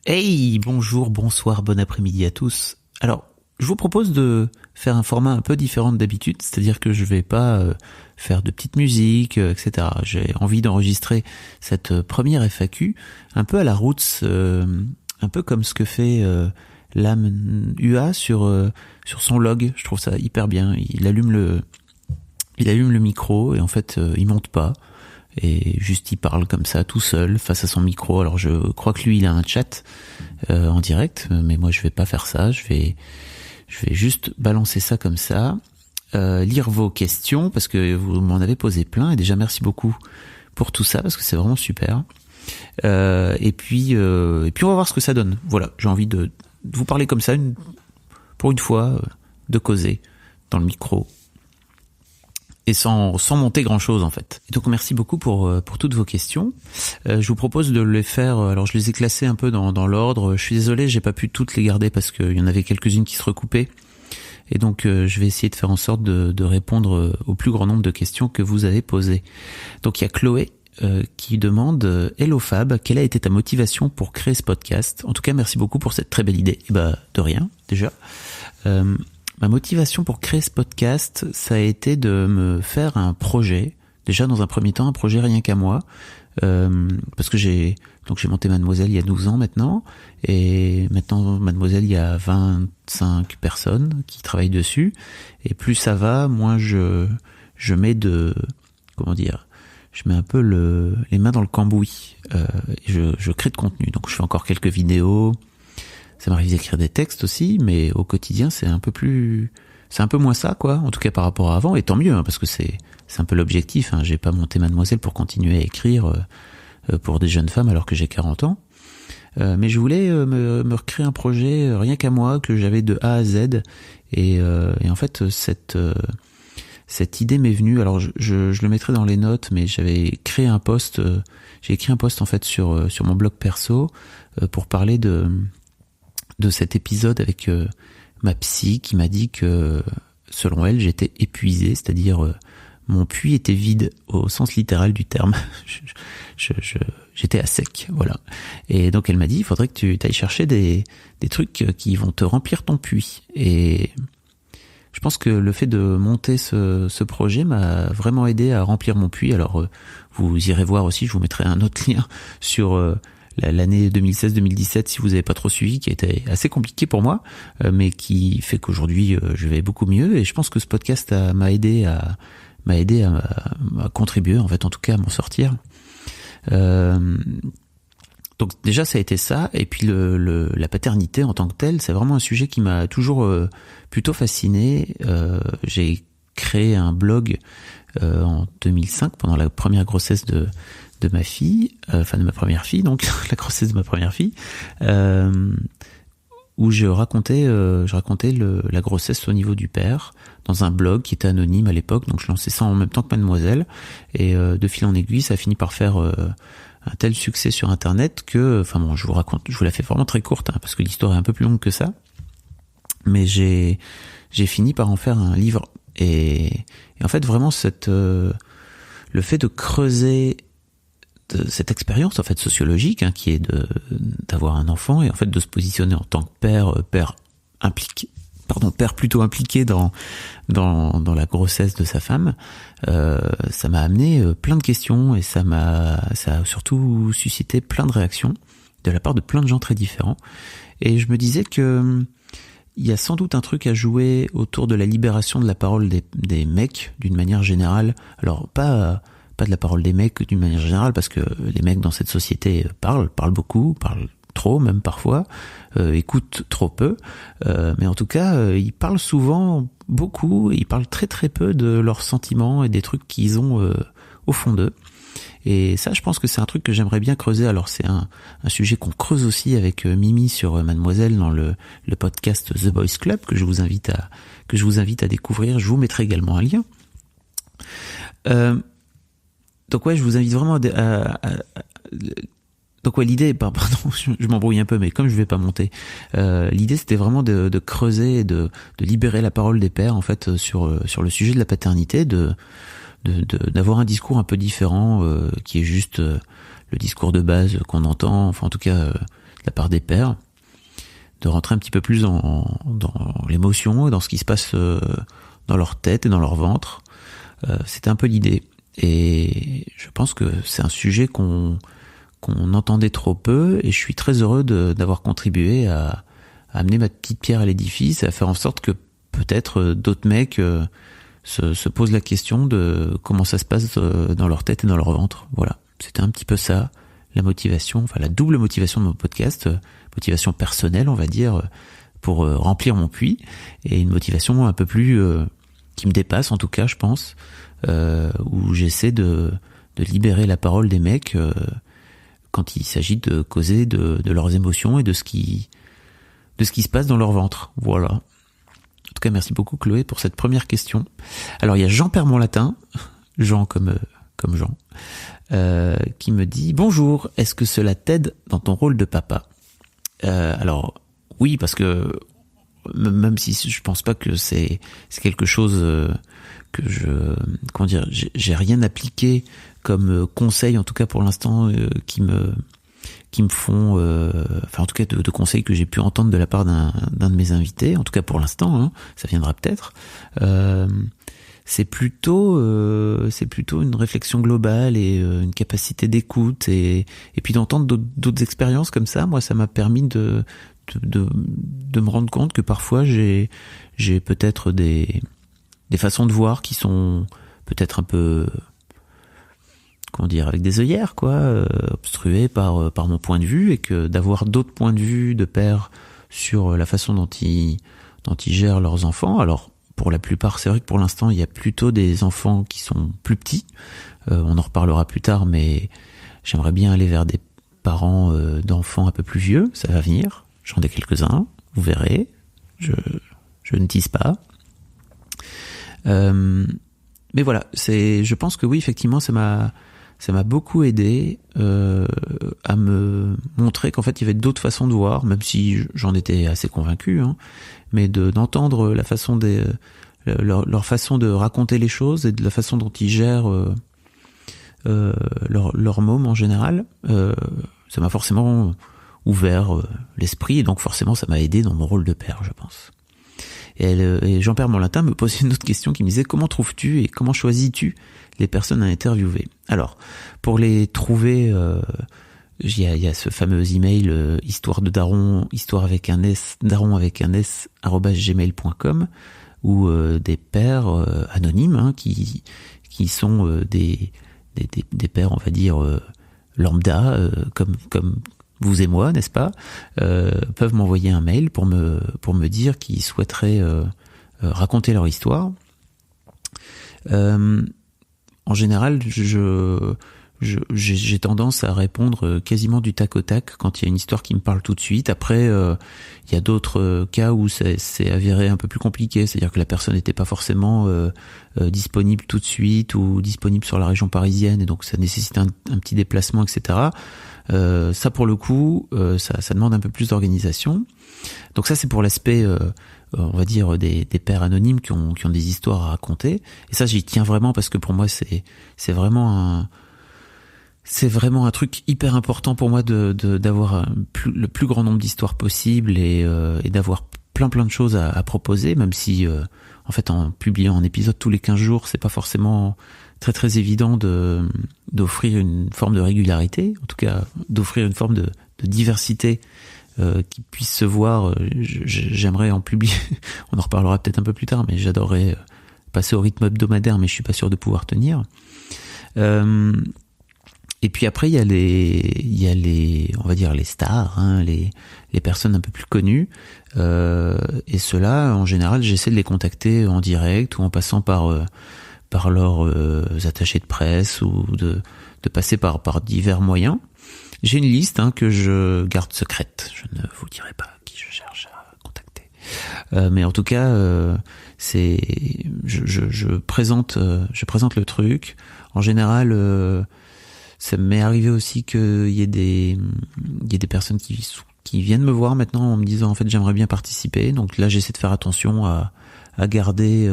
Hey, bonjour, bonsoir, bon après-midi à tous. Alors, je vous propose de faire un format un peu différent d'habitude, c'est-à-dire que je vais pas faire de petites musiques, etc. J'ai envie d'enregistrer cette première FAQ un peu à la roots, un peu comme ce que fait l'âme UA sur son log. Je trouve ça hyper bien. Il allume le micro et en fait, il monte pas. Et juste il parle comme ça tout seul face à son micro. Alors je crois que lui il a un chat en direct, mais moi je vais pas faire ça. Je vais juste balancer ça comme ça, lire vos questions parce que vous m'en avez posé plein et déjà merci beaucoup pour tout ça parce que c'est vraiment super. Et puis on va voir ce que ça donne. Voilà, j'ai envie de vous parler comme ça pour une fois, de causer dans le micro. Et sans monter grand chose en fait. Et donc merci beaucoup pour toutes vos questions. Je vous propose de les faire. Alors je les ai classées un peu dans l'ordre. Je suis désolé, j'ai pas pu toutes les garder parce qu'il y en avait quelques-unes qui se recoupaient. Et donc je vais essayer de faire en sorte de répondre au plus grand nombre de questions que vous avez posées. Donc il y a Chloé qui demande Hello Fab, quelle a été ta motivation pour créer ce podcast? En tout cas merci beaucoup pour cette très belle idée. Et de rien déjà. Ma motivation pour créer ce podcast, ça a été de me faire un projet. Déjà, dans un premier temps, un projet rien qu'à moi. Parce que j'ai monté Mademoiselle il y a 12 ans maintenant. Et maintenant, Mademoiselle, il y a 25 personnes qui travaillent dessus. Et plus ça va, moins je mets je mets un peu les mains dans le cambouis. Et je crée de contenu. Donc, je fais encore quelques vidéos. Ça m'arrive d'écrire des textes aussi, mais au quotidien, c'est un peu moins ça, quoi. En tout cas, par rapport à avant, et tant mieux, hein, parce que c'est un peu l'objectif, hein. J'ai pas monté Mademoiselle pour continuer à écrire pour des jeunes femmes alors que j'ai 40 ans. Mais je voulais me recréer un projet rien qu'à moi, que j'avais de A à Z. Et en fait, cette idée m'est venue. Alors, je le mettrai dans les notes, mais j'avais créé un post. J'ai écrit un post en fait sur mon blog perso pour parler de cet épisode avec ma psy qui m'a dit que selon elle j'étais épuisé, c'est-à-dire mon puits était vide au sens littéral du terme. J'étais à sec, voilà. Et donc elle m'a dit il faudrait que tu ailles chercher des trucs qui vont te remplir ton puits. Et je pense que le fait de monter ce projet m'a vraiment aidé à remplir mon puits. Alors vous irez voir aussi, je vous mettrai un autre lien sur l'année 2016-2017 si vous n'avez pas trop suivi, qui a été assez compliqué pour moi, mais qui fait qu'aujourd'hui je vais beaucoup mieux. Et je pense que ce podcast m'a aidé à contribuer, en fait, en tout cas à m'en sortir. Donc déjà ça a été ça, et puis la paternité en tant que telle, c'est vraiment un sujet qui m'a toujours plutôt fasciné. J'ai créé un blog en 2005 pendant la première grossesse de ma fille, de ma première fille, donc la grossesse de ma première fille, où je racontais la grossesse au niveau du père dans un blog qui était anonyme à l'époque. Donc je lançais ça en même temps que Mademoiselle, et de fil en aiguille, ça a fini par faire un tel succès sur Internet que, je vous la fais vraiment très courte, hein, parce que l'histoire est un peu plus longue que ça. Mais j'ai fini par en faire un livre, et en fait vraiment le fait de creuser de cette expérience en fait sociologique, hein, qui est d'avoir un enfant et en fait de se positionner en tant que père plutôt impliqué dans la grossesse de sa femme, ça m'a amené plein de questions, et ça a surtout suscité plein de réactions de la part de plein de gens très différents. Et je me disais que il y a sans doute un truc à jouer autour de la libération de la parole des mecs d'une manière générale. Alors pas de la parole des mecs d'une manière générale, parce que les mecs dans cette société parlent beaucoup, parlent trop même parfois, écoutent trop peu, mais en tout cas ils parlent souvent beaucoup, et ils parlent très très peu de leurs sentiments et des trucs qu'ils ont au fond d'eux. Et ça, je pense que c'est un truc que j'aimerais bien creuser. Alors c'est un sujet qu'on creuse aussi avec Mimi sur Mademoiselle dans le podcast The Boys Club, que je vous invite à découvrir. Je vous mettrai également un lien. Donc ouais, je vous invite vraiment donc ouais, l'idée, pardon, je m'embrouille un peu, mais comme je vais pas monter, l'idée c'était vraiment de creuser et de libérer la parole des pères en fait sur le sujet de la paternité, d'avoir un discours un peu différent, qui est juste le discours de base qu'on entend, enfin en tout cas la part des pères, de rentrer un petit peu plus dans l'émotion, dans ce qui se passe dans leur tête et dans leur ventre. C'était un peu l'idée. Et je pense que c'est un sujet qu'on entendait trop peu, et je suis très heureux d'avoir contribué à amener ma petite pierre à l'édifice, à faire en sorte que peut-être d'autres mecs se posent la question de comment ça se passe dans leur tête et dans leur ventre. Voilà, c'était un petit peu ça, la motivation, enfin la double motivation de mon podcast, motivation personnelle, on va dire, pour remplir mon puits, et une motivation un peu plus qui me dépasse, en tout cas, je pense, où j'essaie de libérer la parole des mecs quand il s'agit de causer de leurs émotions et de ce qui se passe dans leur ventre. Voilà. En tout cas, merci beaucoup Chloé pour cette première question. Alors il y a Jean Père Mon Latin, Jean comme Jean, qui me dit: bonjour, est-ce que cela t'aide dans ton rôle de papa? Alors oui, parce que même si je pense pas que c'est quelque chose que j'ai rien appliqué comme conseil, en tout cas pour l'instant, qui me font, enfin en tout cas de conseils que j'ai pu entendre de la part d'un de mes invités, en tout cas pour l'instant, hein, ça viendra peut-être. C'est plutôt une réflexion globale et une capacité d'écoute et puis d'entendre d'autres expériences comme ça. Moi, ça m'a permis de me rendre compte que parfois j'ai peut-être des façons de voir qui sont peut-être un peu, comment dire, avec des œillères, quoi, obstruées par mon point de vue, et que d'avoir d'autres points de vue de père sur la façon dont ils gèrent leurs enfants. Alors, pour la plupart, c'est vrai que pour l'instant, il y a plutôt des enfants qui sont plus petits. On en reparlera plus tard, mais j'aimerais bien aller vers des parents d'enfants un peu plus vieux. Ça va venir. J'en ai quelques-uns. Vous verrez. Je ne tease pas. Mais voilà, je pense que oui, effectivement, ça m'a beaucoup aidé à me montrer qu'en fait il y avait d'autres façons de voir, même si j'en étais assez convaincu, hein, mais d'entendre la façon leur façon de raconter les choses et de la façon dont ils gèrent leur môme en général, ça m'a forcément ouvert l'esprit, et donc forcément ça m'a aidé dans mon rôle de père, je pense. Et Jean-Pierre Mon Latin me posait une autre question qui me disait: comment trouves-tu et comment choisis-tu les personnes à interviewer? Alors, pour les trouver, il y a ce fameux email histoire de daron, histoire avec un s, daron avec un s @gmail.com, ou des pères anonymes, hein, qui sont des pères, on va dire lambda, comme vous et moi, n'est-ce pas, peuvent m'envoyer un mail pour me dire qu'ils souhaiteraient raconter leur histoire. En général, j'ai tendance à répondre quasiment du tac au tac quand il y a une histoire qui me parle tout de suite. Après, il y a d'autres cas où c'est avéré un peu plus compliqué, c'est-à-dire que la personne n'était pas forcément disponible tout de suite, ou disponible sur la région parisienne, et donc ça nécessite un petit déplacement, etc. Ça, pour le coup, ça demande un peu plus d'organisation. Donc ça, c'est pour l'aspect, on va dire, des pères anonymes qui ont des histoires à raconter. Et ça, j'y tiens vraiment, parce que pour moi, c'est vraiment un truc hyper important pour moi d'avoir le plus grand nombre d'histoires possible, et d'avoir plein de choses à proposer, même si en fait, en publiant un épisode tous les 15 jours, c'est pas forcément très évident d'offrir une forme de régularité, en tout cas d'offrir une forme de diversité qui puisse se voir. J'aimerais en publier, on en reparlera peut-être un peu plus tard, mais j'adorerais passer au rythme hebdomadaire, mais je suis pas sûr de pouvoir tenir. Et puis après, il y a les, on va dire, les stars, hein, les personnes un peu plus connues. Et ceux-là, en général, j'essaie de les contacter en direct, ou en passant par leurs attachés de presse, ou de passer par divers moyens. J'ai une liste, hein, que je garde secrète. Je ne vous dirai pas qui je cherche à contacter. Mais en tout cas, je présente le truc. En général, ça m'est arrivé aussi qu'il y ait des personnes qui viennent me voir maintenant en me disant, en fait, j'aimerais bien participer. Donc là, j'essaie de faire attention à garder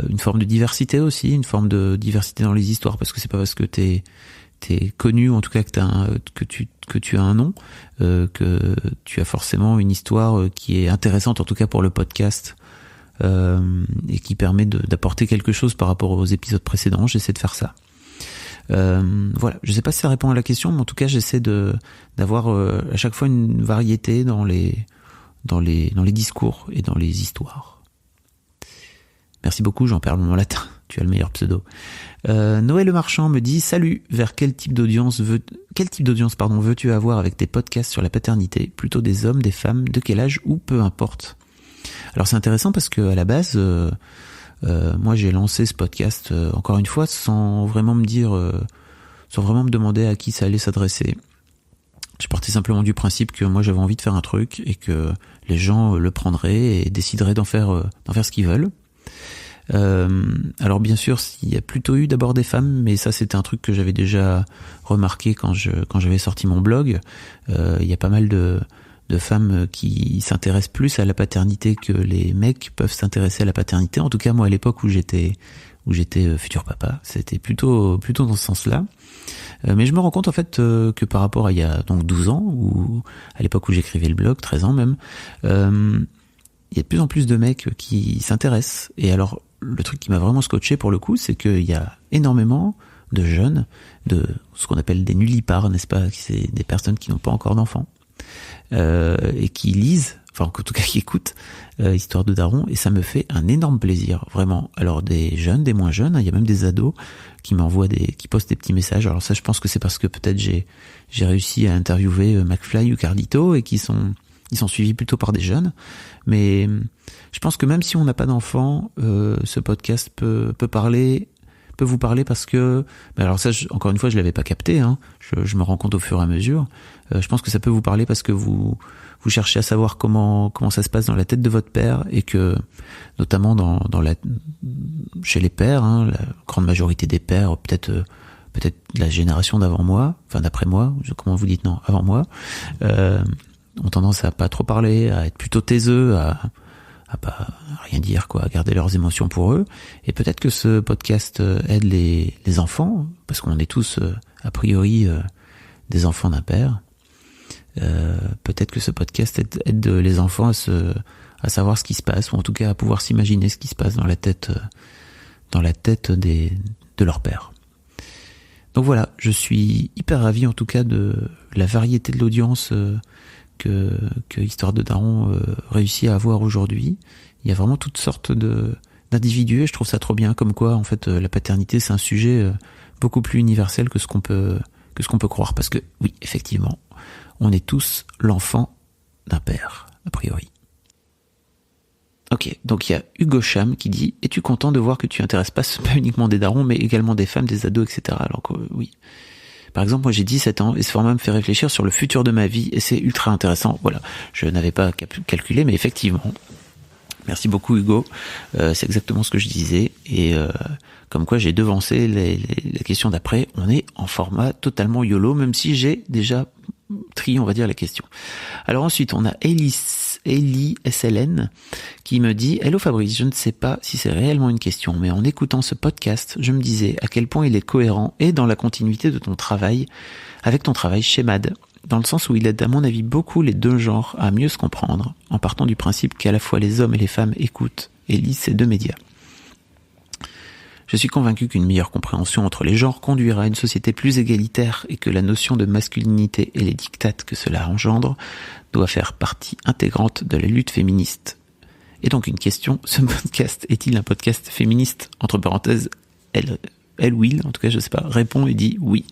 une forme de diversité aussi, une forme de diversité dans les histoires, parce que c'est pas parce que t'es t'es connu, en tout cas que tu as un nom, que tu as forcément une histoire qui est intéressante, en tout cas pour le podcast, et qui permet d'apporter quelque chose par rapport aux épisodes précédents. J'essaie de faire ça. Voilà, je sais pas si ça répond à la question, mais en tout cas j'essaie d'avoir à chaque fois une variété dans les discours et dans les histoires. Merci beaucoup, j'en perds mon latin, tu as le meilleur pseudo. Noël Le Marchand me dit: salut, vers quel type d'audience veux-tu avoir avec tes podcasts sur la paternité? Plutôt des hommes, des femmes, de quel âge ou peu importe? Alors c'est intéressant parce que à la base, moi j'ai lancé ce podcast encore une fois sans vraiment me demander à qui ça allait s'adresser. Je partais simplement du principe que moi j'avais envie de faire un truc et que les gens le prendraient et décideraient d'en faire ce qu'ils veulent. Alors bien sûr, il y a plutôt eu d'abord des femmes, mais ça c'était un truc que j'avais déjà remarqué quand j'avais sorti mon blog. Il y a pas mal de femmes qui s'intéressent plus à la paternité que les mecs peuvent s'intéresser à la paternité. En tout cas, moi à l'époque où j'étais futur papa, c'était plutôt dans ce sens-là. Mais je me rends compte en fait que par rapport à il y a donc 12 ans, ou à l'époque où j'écrivais le blog, 13 ans même, il y a de plus en plus de mecs qui s'intéressent. Et alors, le truc qui m'a vraiment scotché pour le coup, c'est qu'il y a énormément de jeunes, de ce qu'on appelle des nullipares, n'est-ce pas? C'est des personnes qui n'ont pas encore d'enfants, et qui lisent, enfin en tout cas qui écoutent Histoire de Daron, et ça me fait un énorme plaisir, vraiment. Alors des jeunes, des moins jeunes, il y a même des ados qui qui postent des petits messages. Alors ça, je pense que c'est parce que peut-être j'ai réussi à interviewer McFly ou Cardito et ils sont suivis plutôt par des jeunes. Mais je pense que même si on n'a pas d'enfants, ce podcast peut vous parler parce que, alors ça, encore une fois, je l'avais pas capté, hein. Je me rends compte au fur et à mesure. Je pense que ça peut vous parler parce que vous cherchez à savoir comment ça se passe dans la tête de votre père, et que notamment chez les pères, hein, la grande majorité des pères, peut-être la génération d'avant moi, enfin d'après moi, comment vous dites, non, avant moi, ont tendance à pas trop parler, à être plutôt taiseux, à pas rien dire, quoi, à garder leurs émotions pour eux. Et peut-être que ce podcast aide les enfants, parce qu'on est tous a priori des enfants d'un père. Peut-être que ce podcast aide les enfants à savoir ce qui se passe, ou en tout cas à pouvoir s'imaginer ce qui se passe dans la tête de leur père. Donc voilà, je suis hyper ravi en tout cas de la variété de l'audience que Histoire de Daron réussit à avoir aujourd'hui. Il y a vraiment toutes sortes d'individus, et je trouve ça trop bien, comme quoi en fait la paternité c'est un sujet beaucoup plus universel que ce qu'on peut croire, parce que oui, effectivement, on est tous l'enfant d'un père, a priori. Ok, donc il y a Hugo Cham qui dit: es-tu content de voir que tu intéresses pas uniquement des darons, mais également des femmes, des ados, etc. Alors que oui. Par exemple, moi j'ai 17 ans, et ce format me fait réfléchir sur le futur de ma vie, et c'est ultra intéressant. Voilà, je n'avais pas calculé, mais effectivement. Merci beaucoup Hugo, c'est exactement ce que je disais, et comme quoi j'ai devancé la question d'après. On est en format totalement YOLO, même si j'ai déjà trié, on va dire, la question. Alors ensuite, on a Ellie SLN qui me dit: hello Fabrice, je ne sais pas si c'est réellement une question, mais en écoutant ce podcast, je me disais à quel point il est cohérent et dans la continuité de ton travail, avec ton travail chez MAD, dans le sens où il aide à mon avis beaucoup les deux genres à mieux se comprendre, en partant du principe qu'à la fois les hommes et les femmes écoutent et lisent ces deux médias. Je suis convaincu qu'une meilleure compréhension entre les genres conduira à une société plus égalitaire, et que la notion de masculinité et les dictates que cela engendre doit faire partie intégrante de la lutte féministe. Et donc une question: ce podcast est-il un podcast féministe? Entre parenthèses, elle will, en tout cas je sais pas, répond et dit oui.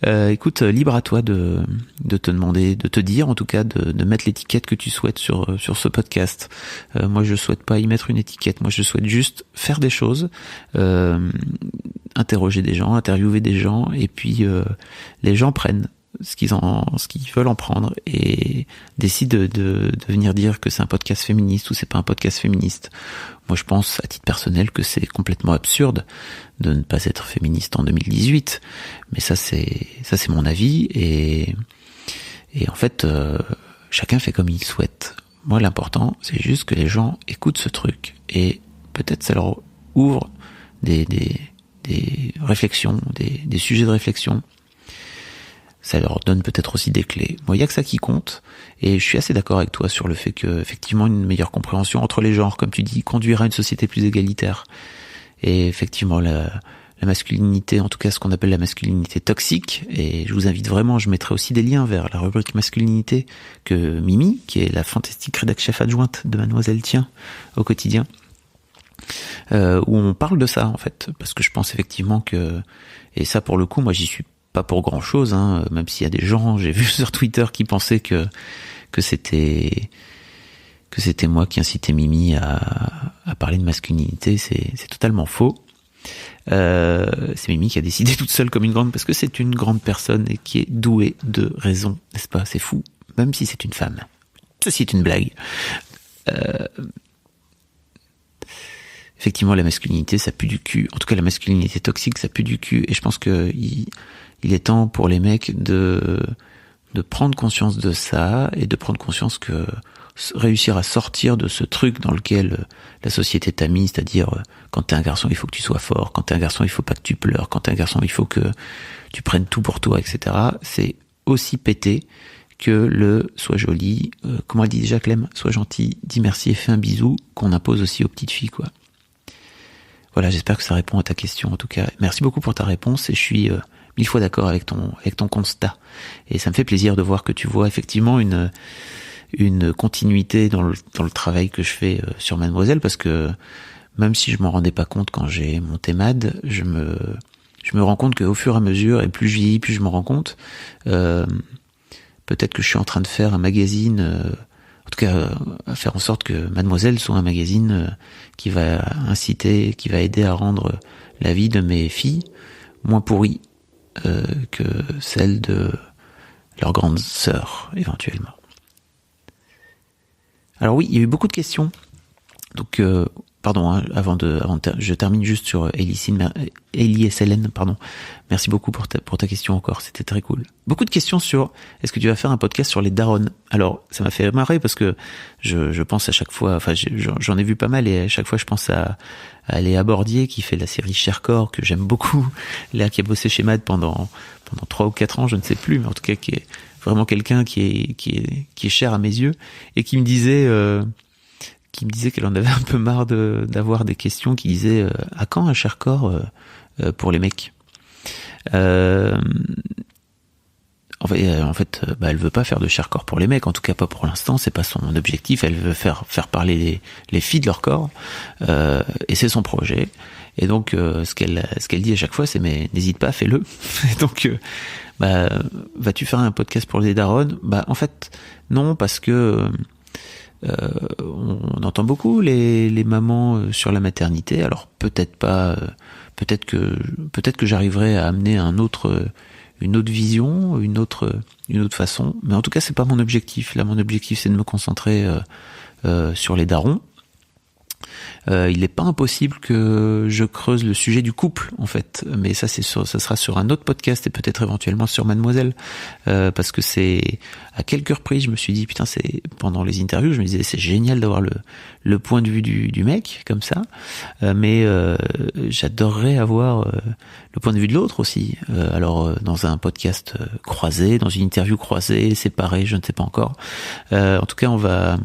Écoute, libre à toi de te demander, de te dire en tout cas, de mettre l'étiquette que tu souhaites sur ce podcast. Moi je souhaite pas y mettre une étiquette, moi je souhaite juste faire des choses, interroger des gens, interviewer des gens, et puis les gens prennent ce qu'ils veulent en prendre et décident de venir dire que c'est un podcast féministe ou c'est pas un podcast féministe. Moi je pense à titre personnel que c'est complètement absurde de ne pas être féministe en 2018, mais ça c'est mon avis, et en fait chacun fait comme il souhaite. Moi l'important c'est juste que les gens écoutent ce truc, et peut-être ça leur ouvre des des réflexions, des sujets de réflexion. Ça leur donne peut-être aussi des clés. Bon, il y a que ça qui compte, et je suis assez d'accord avec toi sur le fait que, effectivement, une meilleure compréhension entre les genres, comme tu dis, conduira à une société plus égalitaire. Et effectivement, la masculinité, en tout cas ce qu'on appelle la masculinité toxique, et je vous invite vraiment, je mettrai aussi des liens vers la rubrique masculinité que Mimi, qui est la fantastique rédac chef adjointe de Mademoiselle Tien au quotidien, où on parle de ça en fait, parce que je pense effectivement que, et ça pour le coup, moi j'y suis pas pour grand chose, hein, même s'il y a des gens, j'ai vu sur Twitter qui pensaient que c'était moi qui incitais Mimi à parler de masculinité. C'est totalement faux. C'est Mimi qui a décidé toute seule comme une grande, parce que c'est une grande personne et qui est douée de raison, n'est-ce pas? C'est fou, même si c'est une femme. Ceci est une blague. Effectivement, la masculinité, ça pue du cul. En tout cas, la masculinité toxique, ça pue du cul. Et je pense que il est temps pour les mecs de prendre conscience de ça, et de prendre conscience que réussir à sortir de ce truc dans lequel la société t'a mis, c'est-à-dire quand t'es un garçon il faut que tu sois fort, quand t'es un garçon il faut pas que tu pleures, quand t'es un garçon il faut que tu prennes tout pour toi, etc. C'est aussi pété que le sois joli, comment elle dit déjà Clem, sois gentil, dis merci et fais un bisou, qu'on impose aussi aux petites filles, quoi. Voilà, j'espère que ça répond à ta question en tout cas. Merci beaucoup pour ta réponse, et je suis 1000 fois d'accord avec ton constat. Et ça me fait plaisir de voir que tu vois effectivement une continuité dans le travail que je fais sur Mademoiselle, parce que même si je m'en rendais pas compte quand j'ai monté Mad, je me rends compte qu'au fur et à mesure, et plus je vieillis, plus je me rends compte, peut-être que je suis en train de faire un magazine, en tout cas à faire en sorte que Mademoiselle soit un magazine qui va inciter, qui va aider à rendre la vie de mes filles moins pourrie que celle de leur grande sœur éventuellement. Alors oui, il y a eu beaucoup de questions. Donc, pardon, hein, je termine juste sur Elieselen, pardon. Merci beaucoup pour ta question encore, c'était très cool. Beaucoup de questions sur, est-ce que tu vas faire un podcast sur les darons? Alors, ça m'a fait marrer parce que je pense à chaque fois, enfin, j'en ai vu pas mal, et à chaque fois je pense à Léa Bordier qui fait la série Cherkor, que j'aime beaucoup. Léa qui a bossé chez Mad pendant 3 ou 4 ans, je ne sais plus, mais en tout cas qui est vraiment quelqu'un qui est cher à mes yeux, et qui me disait qu'elle en avait un peu marre d'avoir des questions qui disaient à quand un Cherkor pour les mecs. En fait, elle veut pas faire de Cherkor pour les mecs, en tout cas pas pour l'instant, c'est pas son objectif. Elle veut faire parler les filles de leur corps, et c'est son projet. Et donc ce qu'elle dit à chaque fois, c'est mais n'hésite pas, fais-le. Et donc vas-tu faire un podcast pour les darons? En fait non, parce que on entend beaucoup les mamans sur la maternité. Alors peut-être pas, peut-être que j'arriverai à amener une autre vision, une autre façon. Mais en tout cas, c'est pas mon objectif. Là, mon objectif, c'est de me concentrer sur les darons. Il n'est pas impossible que je creuse le sujet du couple, en fait, mais ça sera sur un autre podcast, et peut-être éventuellement sur Mademoiselle, parce que c'est à quelques reprises je me suis dit putain, c'est pendant les interviews je me disais c'est génial d'avoir le point de vue du mec comme ça, mais j'adorerais avoir le point de vue de l'autre aussi, alors dans un podcast croisé, dans une interview croisée, séparée, je ne sais pas encore. En tout cas, on va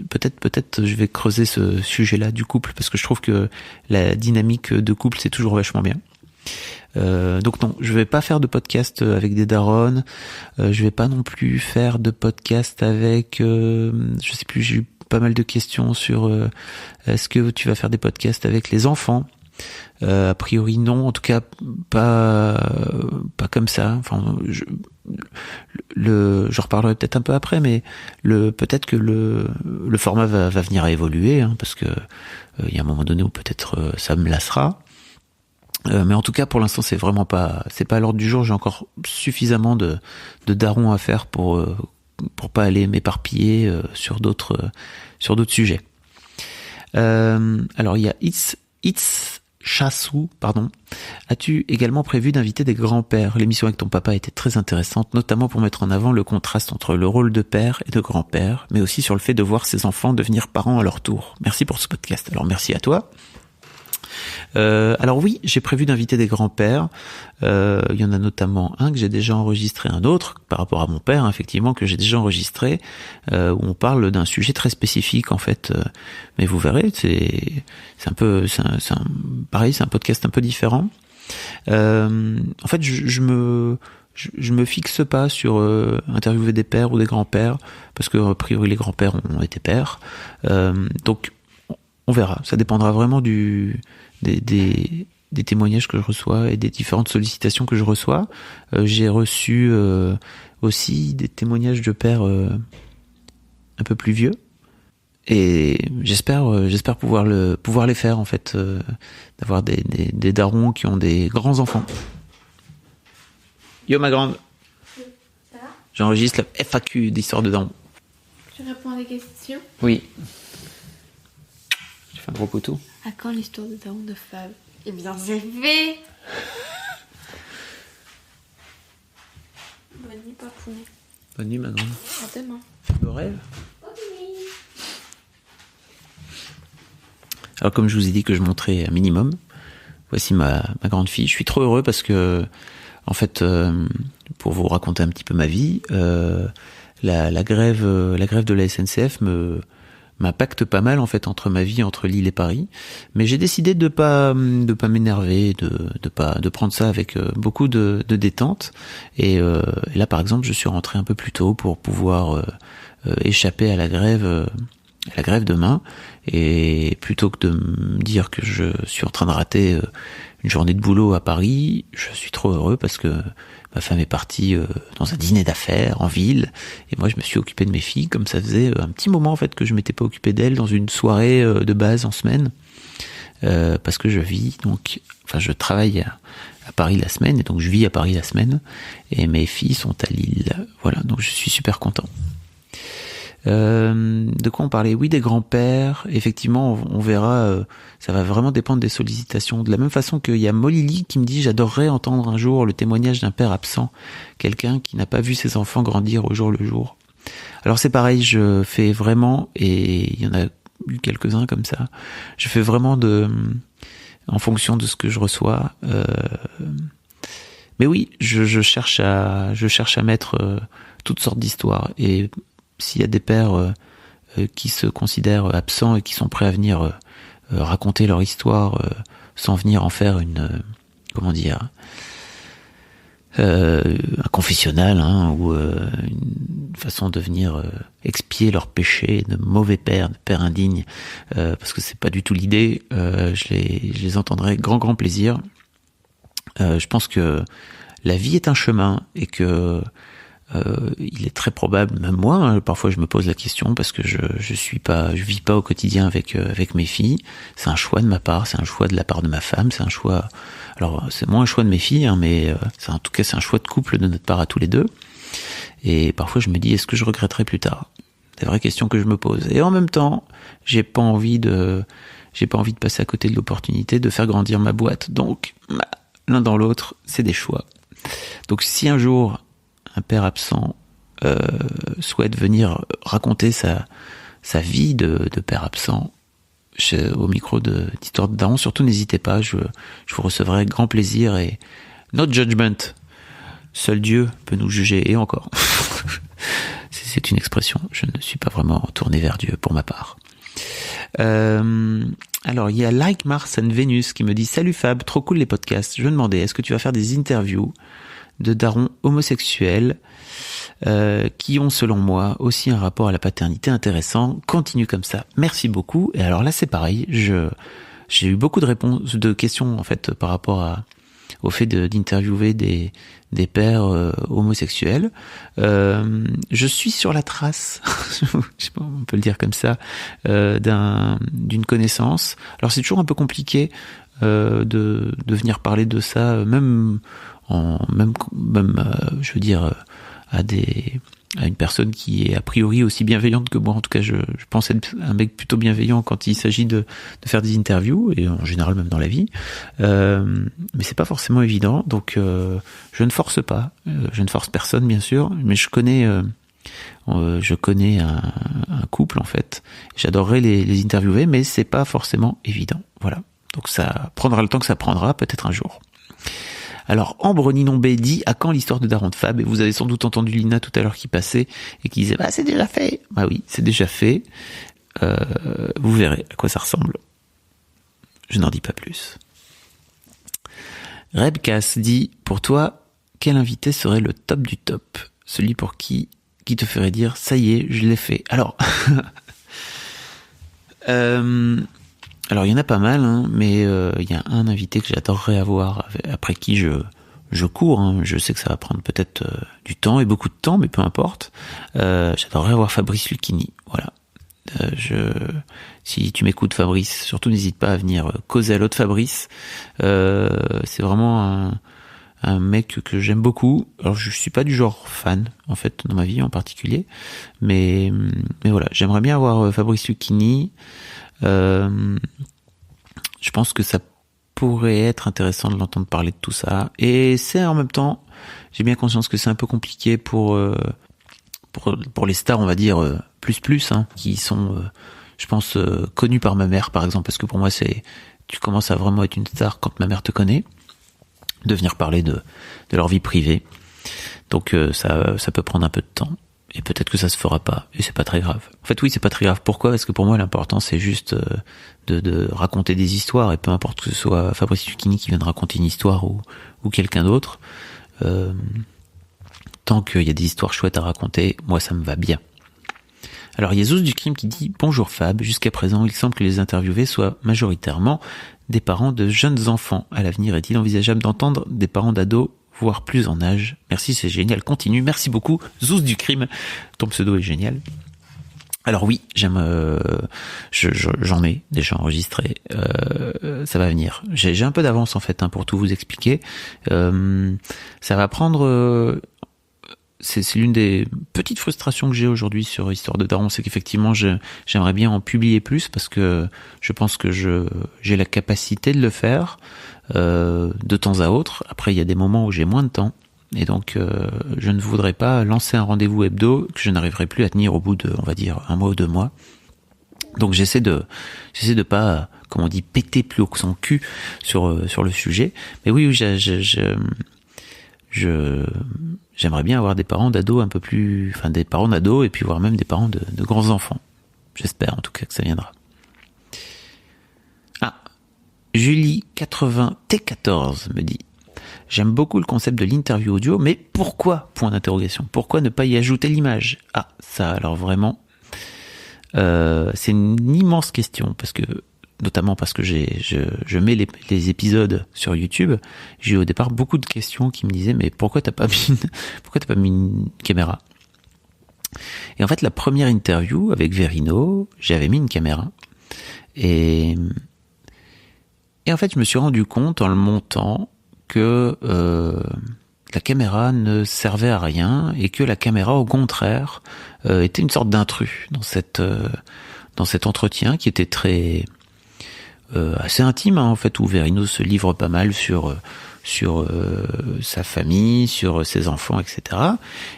peut-être je vais creuser ce sujet-là du couple, parce que je trouve que la dynamique de couple, c'est toujours vachement bien. Donc non, je vais pas faire de podcast avec des darons, je vais pas non plus faire de podcast avec je sais plus, j'ai eu pas mal de questions sur est-ce que tu vas faire des podcasts avec les enfants? A priori non, en tout cas pas comme ça. Enfin, j'en reparlerai peut-être un peu après, mais peut-être que le format va venir à évoluer, hein, parce que il y a un moment donné où peut-être ça me lassera. Mais en tout cas, pour l'instant, c'est pas à l'ordre du jour. J'ai encore suffisamment de darons à faire pour pas aller m'éparpiller sur d'autres sujets. Alors il y a It's Chassou, pardon. As-tu également prévu d'inviter des grands-pères? L'émission avec ton papa était très intéressante, notamment pour mettre en avant le contraste entre le rôle de père et de grand-père, mais aussi sur le fait de voir ses enfants devenir parents à leur tour. Merci pour ce podcast. Alors merci à toi. Alors oui, j'ai prévu d'inviter des grands-pères. Il y en a notamment un que j'ai déjà enregistré, un autre par rapport à mon père, effectivement, que j'ai déjà enregistré, où on parle d'un sujet très spécifique en fait. Mais vous verrez, c'est pareil, c'est un podcast un peu différent. En fait, je me fixe pas sur interviewer des pères ou des grands-pères, parce que a priori les grands-pères ont été pères. Donc on verra. Ça dépendra vraiment des témoignages que je reçois et des différentes sollicitations que je reçois. J'ai reçu aussi des témoignages de pères un peu plus vieux. Et j'espère pouvoir les faire en fait, d'avoir des darons qui ont des grands enfants. Yo ma grande. Ça va ? J'enregistre la FAQ d'Histoire de Daron. Tu réponds à des questions ? Oui. J'ai fait un gros poteau. À quand l'histoire de Daron de Fab ? Eh bien c'est fait. Bonne nuit papounet. Bonne nuit ma grande. À demain. Beau rêve. Alors comme je vous ai dit que je montrais un minimum, voici ma grande fille. Je suis trop heureux parce que en fait, pour vous raconter un petit peu ma vie, la grève de la SNCF m'impacte pas mal en fait entre ma vie entre Lille et Paris, mais j'ai décidé de pas m'énerver, de prendre ça avec beaucoup de détente. Et là par exemple, je suis rentré un peu plus tôt pour pouvoir échapper à la grève demain, et plutôt que de me dire que je suis en train de rater une journée de boulot à Paris, je suis trop heureux parce que ma femme est partie dans un dîner d'affaires en ville, et moi je me suis occupé de mes filles, comme ça faisait un petit moment en fait que je m'étais pas occupé d'elles dans une soirée de base en semaine, parce que je travaille à Paris la semaine, et donc je vis à Paris la semaine, et mes filles sont à Lille. Voilà, donc je suis super content. De quoi on parlait? Oui, des grands-pères. Effectivement, on verra. Ça va vraiment dépendre des sollicitations. De la même façon qu'il y a Molili qui me dit: j'adorerais entendre un jour le témoignage d'un père absent, quelqu'un qui n'a pas vu ses enfants grandir au jour le jour. Alors c'est pareil, je fais vraiment, et il y en a eu quelques-uns comme ça. Je fais vraiment en fonction de ce que je reçois. Mais oui, je cherche à mettre toutes sortes d'histoires. Et s'il y a des pères qui se considèrent absents et qui sont prêts à venir raconter leur histoire sans venir en faire un confessionnal, ou une façon de venir expier leurs péchés de mauvais pères, de pères indignes, parce que c'est pas du tout l'idée, je les entendrai grand plaisir. Je pense que la vie est un chemin, et que il est très probable, même moi, parfois je me pose la question, parce que je vis pas au quotidien avec mes filles. C'est un choix de ma part, c'est un choix de la part de ma femme, c'est un choix. Alors c'est moins un choix de mes filles, mais en tout cas c'est un choix de couple de notre part à tous les deux. Et parfois je me dis, est-ce que je regretterai plus tard? Des vraies questions que je me pose. Et en même temps, j'ai pas envie de passer à côté de l'opportunité de faire grandir ma boîte. Donc l'un dans l'autre, c'est des choix. Donc si un jour un père absent souhaite venir raconter sa vie de père absent au micro d'Histoire de Daron, surtout n'hésitez pas, je vous recevrai avec grand plaisir, et no judgment, seul Dieu peut nous juger, et encore. C'est une expression, je ne suis pas vraiment tourné vers Dieu pour ma part. Alors il y a Like Mars and Venus qui me dit: salut Fab, trop cool les podcasts. Je me demandais, est-ce que tu vas faire des interviews de darons homosexuels qui ont, selon moi, aussi un rapport à la paternité intéressant? Continue comme ça, merci beaucoup. Et alors là c'est pareil, j'ai eu beaucoup de questions en fait par rapport au fait d'interviewer des pères homosexuels. Je suis sur la trace, je sais pas, on peut le dire comme ça, d'une connaissance. Alors c'est toujours un peu compliqué de venir parler de ça, même je veux dire, à une personne qui est a priori aussi bienveillante que moi. En tout cas, je pense être un mec plutôt bienveillant quand il s'agit de faire des interviews, et en général même dans la vie. Mais c'est pas forcément évident, donc je ne force pas. Je ne force personne, bien sûr, mais je connais un couple en fait. J'adorerais les interviewer, mais c'est pas forcément évident. Voilà. Donc ça prendra le temps que ça prendra, peut-être un jour. Alors, Ambre Ninon B dit, à quand l'histoire de Daron de Fab? Et vous avez sans doute entendu Lina tout à l'heure qui passait et qui disait, c'est déjà fait. Bah oui, c'est déjà fait. Vous verrez à quoi ça ressemble. Je n'en dis pas plus. Rebcas dit, pour toi, quel invité serait le top du top? Celui pour qui te ferait dire, ça y est, je l'ai fait. Alors, il y en a pas mal, hein, mais il y a un invité que j'adorerais avoir, après qui je cours. Hein. Je sais que ça va prendre peut-être du temps et beaucoup de temps, mais peu importe. J'adorerais avoir Fabrice Lucchini. Voilà. Si tu m'écoutes, Fabrice, surtout n'hésite pas à venir causer à l'autre Fabrice. C'est vraiment un mec que j'aime beaucoup. Alors je suis pas du genre fan en fait dans ma vie en particulier, mais voilà, j'aimerais bien avoir Fabrice Lucchini. Je pense que ça pourrait être intéressant de l'entendre parler de tout ça. Et c'est en même temps, j'ai bien conscience que c'est un peu compliqué pour les stars, on va dire plus, hein, qui sont, je pense, connus par ma mère, par exemple, parce que pour moi, tu commences à vraiment être une star quand ma mère te connaît, de venir parler de leur vie privée. Donc ça peut prendre un peu de temps. Et peut-être que ça se fera pas, et c'est pas très grave. En fait, oui, c'est pas très grave. Pourquoi? Parce que pour moi, l'important, c'est juste de raconter des histoires, et peu importe que ce soit Fabrice Lucchini qui vienne raconter une histoire ou quelqu'un d'autre, tant qu'il y a des histoires chouettes à raconter, moi, ça me va bien. Alors, il y a Zouz du Crime qui dit « Bonjour Fab, jusqu'à présent, il semble que les interviewés soient majoritairement des parents de jeunes enfants. À l'avenir, est-il envisageable d'entendre des parents d'ados voire plus en âge? Merci, c'est génial. Continue. Merci beaucoup, Zouz du Crime. Ton pseudo est génial. Alors oui, j'en ai déjà enregistré. Ça va venir. J'ai un peu d'avance en fait, hein, pour tout vous expliquer. Ça va prendre. C'est l'une des petites frustrations que j'ai aujourd'hui sur Histoire de Daron, c'est qu'effectivement j'aimerais bien en publier plus parce que je pense que j'ai la capacité de le faire de temps à autre. Après il y a des moments où j'ai moins de temps et donc je ne voudrais pas lancer un rendez-vous hebdo que je n'arriverai plus à tenir au bout de, on va dire, 1 mois ou 2 mois. Donc j'essaie de pas, comme on dit, péter plus haut que son cul sur le sujet. Mais oui, j'aimerais bien avoir des parents d'ados un peu plus, enfin des parents d'ados et puis voire même des parents de grands enfants. J'espère en tout cas que ça viendra. Ah, Julie 80 T14 me dit: j'aime beaucoup le concept de l'interview audio, mais pourquoi? Point d'interrogation. Pourquoi ne pas y ajouter l'image? Ah, ça alors vraiment, c'est une immense question notamment parce que je mets les épisodes sur YouTube. J'ai eu au départ beaucoup de questions qui me disaient mais pourquoi t'as pas mis une caméra? Et en fait la première interview avec Verino, j'avais mis une caméra et en fait je me suis rendu compte en le montant que la caméra ne servait à rien et que la caméra au contraire était une sorte d'intrus dans cet entretien qui était très assez intime, hein, en fait, où Verino se livre pas mal sur sa famille, sur ses enfants, etc.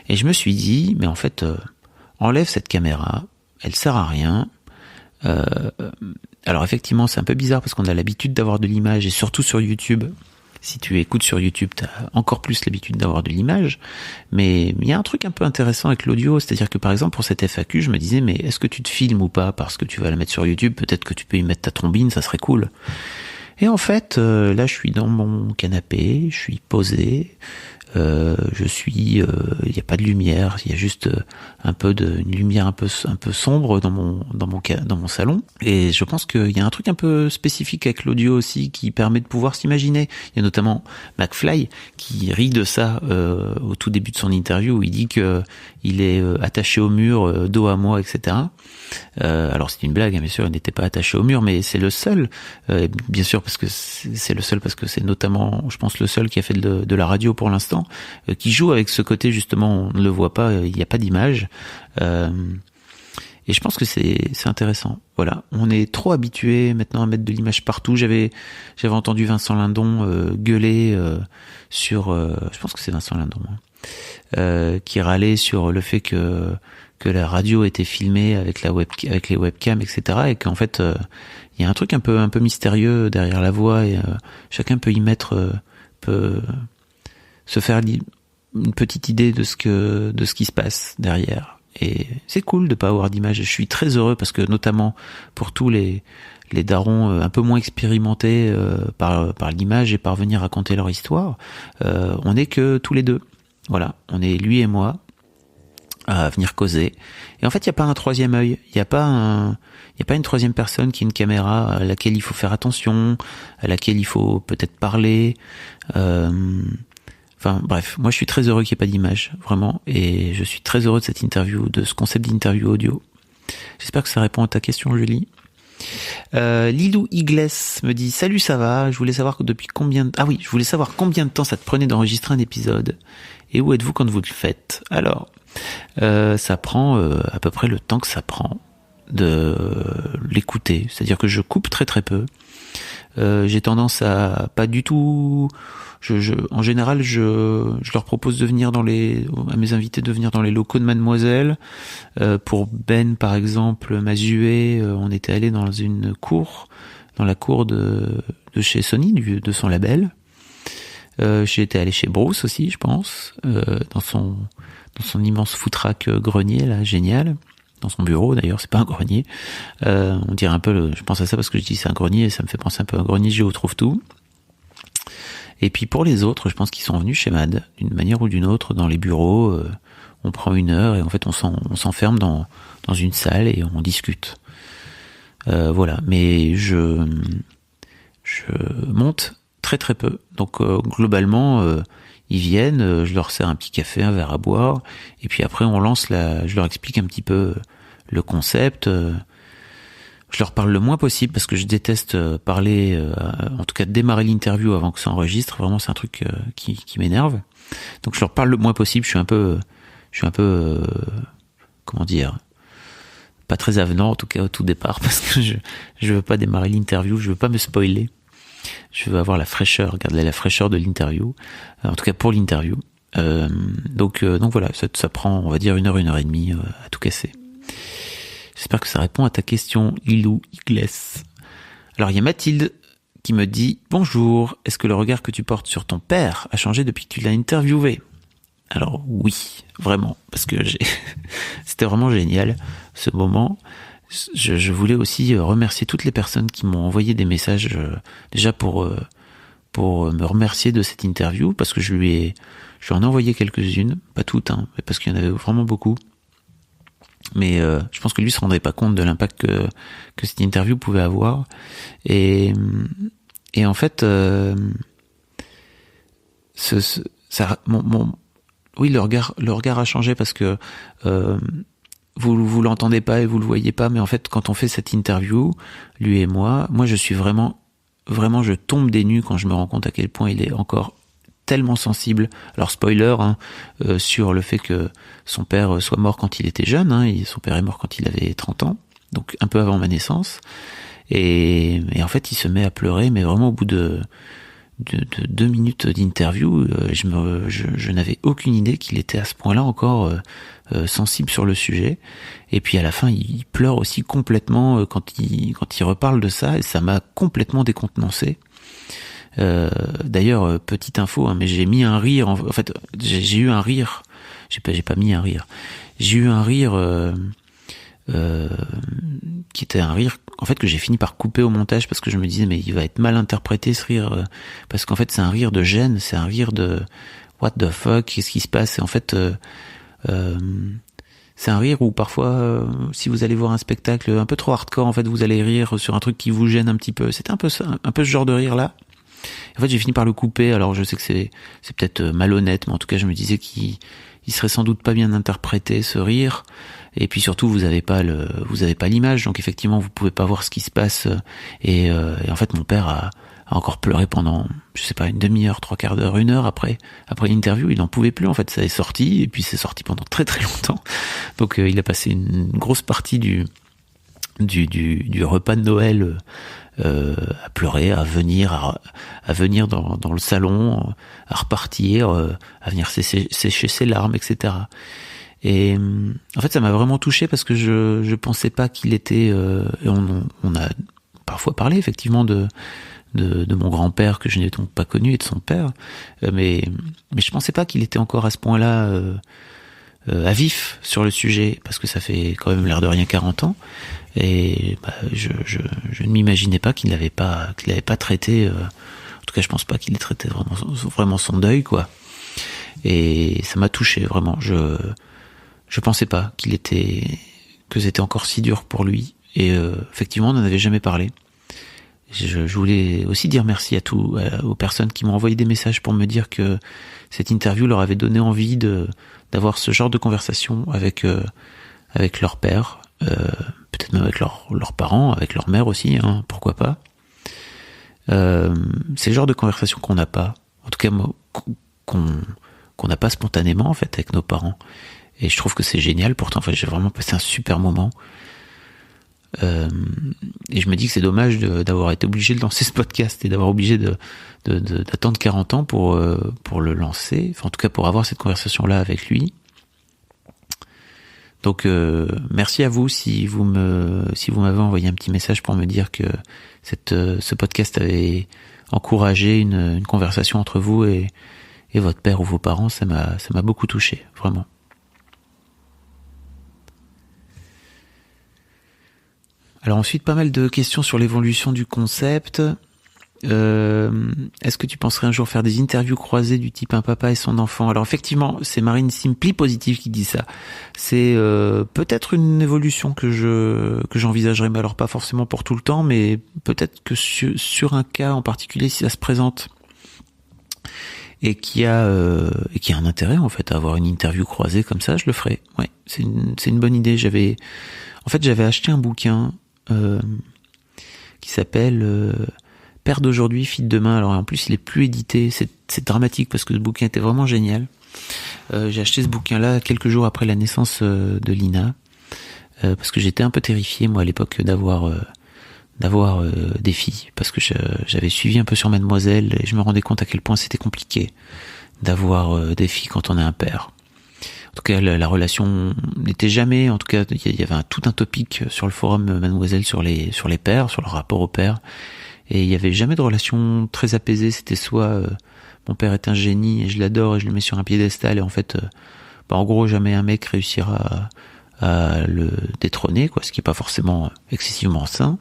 Et je me suis dit, mais en fait, enlève cette caméra, elle sert à rien. Alors effectivement, c'est un peu bizarre parce qu'on a l'habitude d'avoir de l'image, et surtout sur YouTube. Si tu écoutes sur YouTube, t'as encore plus l'habitude d'avoir de l'image. Mais il y a un truc un peu intéressant avec l'audio, c'est-à-dire que par exemple pour cette FAQ, je me disais mais est-ce que tu te filmes ou pas parce que tu vas la mettre sur YouTube, peut-être que tu peux y mettre ta trombine, ça serait cool. Et en fait, là je suis dans mon canapé, je suis posé, il y a pas de lumière, il y a juste une lumière un peu sombre dans mon salon. Et je pense qu'il y a un truc un peu spécifique avec l'audio aussi qui permet de pouvoir s'imaginer. Il y a notamment McFly qui rit de ça au tout début de son interview où il dit que il est attaché au mur, dos à moi, etc. Alors c'est une blague, hein, bien sûr, il n'était pas attaché au mur, mais c'est le seul, bien sûr parce que c'est le seul parce que c'est notamment, je pense, le seul qui a fait de la radio pour l'instant, qui joue avec ce côté justement, on ne le voit pas, il n'y a pas d'image, et je pense que c'est intéressant. Voilà, on est trop habitué maintenant à mettre de l'image partout. J'avais entendu Vincent Lindon gueuler sur, je pense que c'est Vincent Lindon, hein, qui râlait sur le fait que la radio était filmée avec avec les webcams, etc. Et qu'en fait, il y a un truc un peu mystérieux derrière la voix et chacun peut y mettre, peut se faire une petite idée de ce qui se passe derrière. Et c'est cool de pas avoir d'image. Je suis très heureux parce que notamment pour tous les darons un peu moins expérimentés par l'image et par venir raconter leur histoire, on n'est que tous les deux. Voilà, on est lui et moi à venir causer. Et en fait, il n'y a pas un troisième œil, il n'y a pas une troisième personne qui est une caméra à laquelle il faut faire attention, à laquelle il faut peut-être parler. Enfin bref, moi je suis très heureux qu'il n'y ait pas d'image, vraiment, et je suis très heureux de cette interview, de ce concept d'interview audio. J'espère que ça répond à ta question, Julie. Lilou Igles me dit salut, ça va, je voulais savoir combien de temps ça te prenait d'enregistrer un épisode et où êtes-vous quand vous le faites. Alors ça prend à peu près le temps que ça prend de l'écouter, c'est-à-dire que je coupe très très peu. J'ai tendance à pas du tout. En général, je leur propose de venir à mes invités de venir dans les locaux de Mademoiselle. Pour Ben, par exemple, Mazué, on était allé dans la cour de chez Sony, de son label. J'ai été allé chez Bruce aussi, je pense, dans son immense foutraque grenier là, génial. Dans son bureau d'ailleurs, c'est pas un grenier. On dirait un peu, je pense à ça parce que je dis c'est un grenier et ça me fait penser un peu à un grenier Géo trouve tout. Et puis pour les autres, je pense qu'ils sont venus chez Mad, d'une manière ou d'une autre, dans les bureaux. On prend 1 heure et en fait on s'enferme dans une salle et on discute. Voilà, mais je monte très très peu. Donc globalement, ils viennent, je leur sers un petit café, un verre à boire, et puis après je leur explique un petit peu le concept. Je leur parle le moins possible parce que je déteste parler, en tout cas démarrer l'interview avant que ça enregistre. Vraiment, c'est un truc qui m'énerve. Donc je leur parle le moins possible. Je suis un peu, comment dire, pas très avenant en tout cas au tout départ parce que je veux pas démarrer l'interview, je veux pas me spoiler. Je veux avoir la fraîcheur, garder la fraîcheur de l'interview, en tout cas pour l'interview. Donc voilà, ça prend, on va dire 1 heure, 1 heure et demie à tout casser. J'espère que ça répond à ta question, Lilou Igles. Alors il y a Mathilde qui me dit « Bonjour, est-ce que le regard que tu portes sur ton père a changé depuis que tu l'as interviewé ?» Alors oui, vraiment, parce que c'était vraiment génial ce moment. Je voulais aussi remercier toutes les personnes qui m'ont envoyé des messages déjà pour me remercier de cette interview, parce que je lui en ai envoyé quelques-unes, pas toutes, hein, parce qu'il y en avait vraiment beaucoup. Mais je pense que lui se rendrait pas compte de l'impact que cette interview pouvait avoir. Et en fait, oui, le regard a changé parce que vous l'entendez pas et vous le voyez pas, mais en fait, quand on fait cette interview, lui et moi je suis vraiment, je tombe des nues quand je me rends compte à quel point il est encore tellement sensible. Alors spoiler sur le fait que son père soit mort quand il était jeune, son père est mort quand il avait 30 ans, donc un peu avant ma naissance, et en fait il se met à pleurer, mais vraiment au bout de 2 minutes d'interview, je n'avais aucune idée qu'il était à ce point-là encore sensible sur le sujet. Et puis à la fin, il pleure aussi complètement quand il reparle de ça, et ça m'a complètement décontenancé. D'ailleurs, petite info, mais j'ai mis un rire. En fait, j'ai eu un rire. J'ai pas mis un rire. J'ai eu un rire qui était un rire en fait que j'ai fini par couper au montage parce que je me disais mais il va être mal interprété ce rire parce qu'en fait c'est un rire de gêne, c'est un rire de what the fuck, qu'est-ce qui se passe. Et en fait c'est un rire où parfois si vous allez voir un spectacle un peu trop hardcore, en fait vous allez rire sur un truc qui vous gêne un petit peu. C'était un peu ça, un peu ce genre de rire là. En fait j'ai fini par le couper. Alors je sais que c'est peut-être malhonnête, mais en tout cas je me disais qu'il serait sans doute pas bien interprété ce rire. Et puis surtout vous avez pas l'image, donc effectivement vous pouvez pas voir ce qui se passe. Et en fait mon père a encore pleuré pendant, je sais pas, une demi-heure, 3/4 d'heure, 1 heure après l'interview. Il n'en pouvait plus, en fait, ça est sorti, et puis c'est sorti pendant très très longtemps. Donc il a passé une grosse partie du du repas de Noël à pleurer, à venir dans le salon, à repartir, à venir sécher ses larmes, etc. Et en fait, ça m'a vraiment touché parce que je pensais pas qu'il était. Et on a parfois parlé effectivement de mon grand-père que je n'ai donc pas connu et de son père, mais je pensais pas qu'il était encore à ce point-là à vif sur le sujet, parce que ça fait quand même l'air de rien 40 ans, et je ne m'imaginais pas qu'il l'avait pas traité. En tout cas, je pense pas qu'il ait traité vraiment son deuil, quoi. Et ça m'a touché vraiment. Je pensais pas que c'était encore si dur pour lui, et effectivement, on n'en avait jamais parlé. Je voulais aussi dire merci aux personnes qui m'ont envoyé des messages pour me dire que cette interview leur avait donné envie d'avoir ce genre de conversation avec leur père, peut-être même avec leurs parents, avec leur mère aussi, hein, pourquoi pas. C'est le genre de conversation qu'on n'a pas, en tout cas qu'on n'a pas spontanément en fait avec nos parents. Et je trouve que c'est génial. Pourtant, enfin, j'ai vraiment passé un super moment. Et je me dis que c'est dommage d'avoir été obligé de lancer ce podcast et d'avoir obligé d'attendre 40 ans pour le lancer, enfin en tout cas pour avoir cette conversation là avec lui. Donc merci à vous si vous m'avez envoyé un petit message pour me dire que ce podcast avait encouragé une conversation entre vous et votre père ou vos parents. Ça m'a beaucoup touché, vraiment. Alors ensuite, pas mal de questions sur l'évolution du concept. Est-ce que tu penserais un jour faire des interviews croisées du type un papa et son enfant? Alors effectivement, c'est Marine Simply Positive qui dit ça. C'est peut-être une évolution que j'envisagerais, mais alors pas forcément pour tout le temps, mais peut-être que sur un cas en particulier, si ça se présente et qui a un intérêt en fait à avoir une interview croisée comme ça, je le ferai. Ouais, c'est une bonne idée. J'avais acheté un bouquin qui s'appelle Père d'aujourd'hui, fille de demain. Alors en plus il est plus édité, c'est dramatique parce que ce bouquin était vraiment génial. J'ai acheté ce bouquin-là quelques jours après la naissance de Lina, parce que j'étais un peu terrifié moi à l'époque d'avoir des filles, parce que j'avais suivi un peu sur Mademoiselle et je me rendais compte à quel point c'était compliqué d'avoir des filles quand on est un père. En tout cas, la relation n'était jamais, en tout cas, il y avait tout un topic sur le forum Mademoiselle sur les pères, sur leur rapport au père, et il y avait jamais de relation très apaisée. C'était soit mon père est un génie et je l'adore et je le mets sur un piédestal, et en fait, en gros, jamais un mec réussira à le détrôner, quoi, ce qui est pas forcément excessivement sain.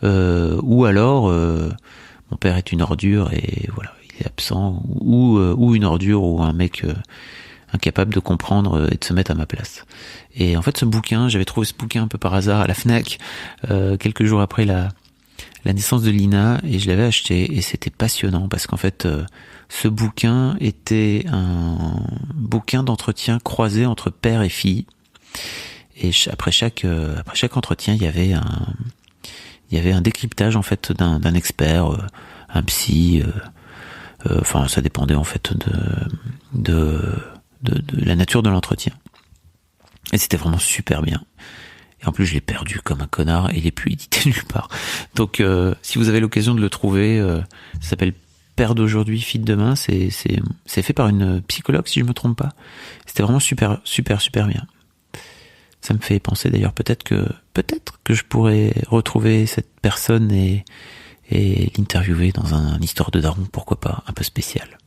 Ou alors, mon père est une ordure et voilà, il est absent, ou une ordure, ou un mec incapable de comprendre et de se mettre à ma place. Et en fait, j'avais trouvé ce bouquin un peu par hasard à la Fnac quelques jours après la naissance de Lina, et je l'avais acheté, et c'était passionnant parce qu'en fait ce bouquin était un bouquin d'entretien croisé entre père et fille, et après chaque entretien il y avait un décryptage en fait d'un expert, un psy, enfin ça dépendait en fait de la nature de l'entretien. Et c'était vraiment super bien. Et en plus, je l'ai perdu comme un connard et il est plus édité nulle part. Donc, si vous avez l'occasion de le trouver, ça s'appelle Père d'aujourd'hui, fille de demain. C'est fait par une psychologue, si je me trompe pas. C'était vraiment super, super, super bien. Ça me fait penser d'ailleurs peut-être que je pourrais retrouver cette personne et l'interviewer dans un histoire de daron, pourquoi pas, un peu spécial.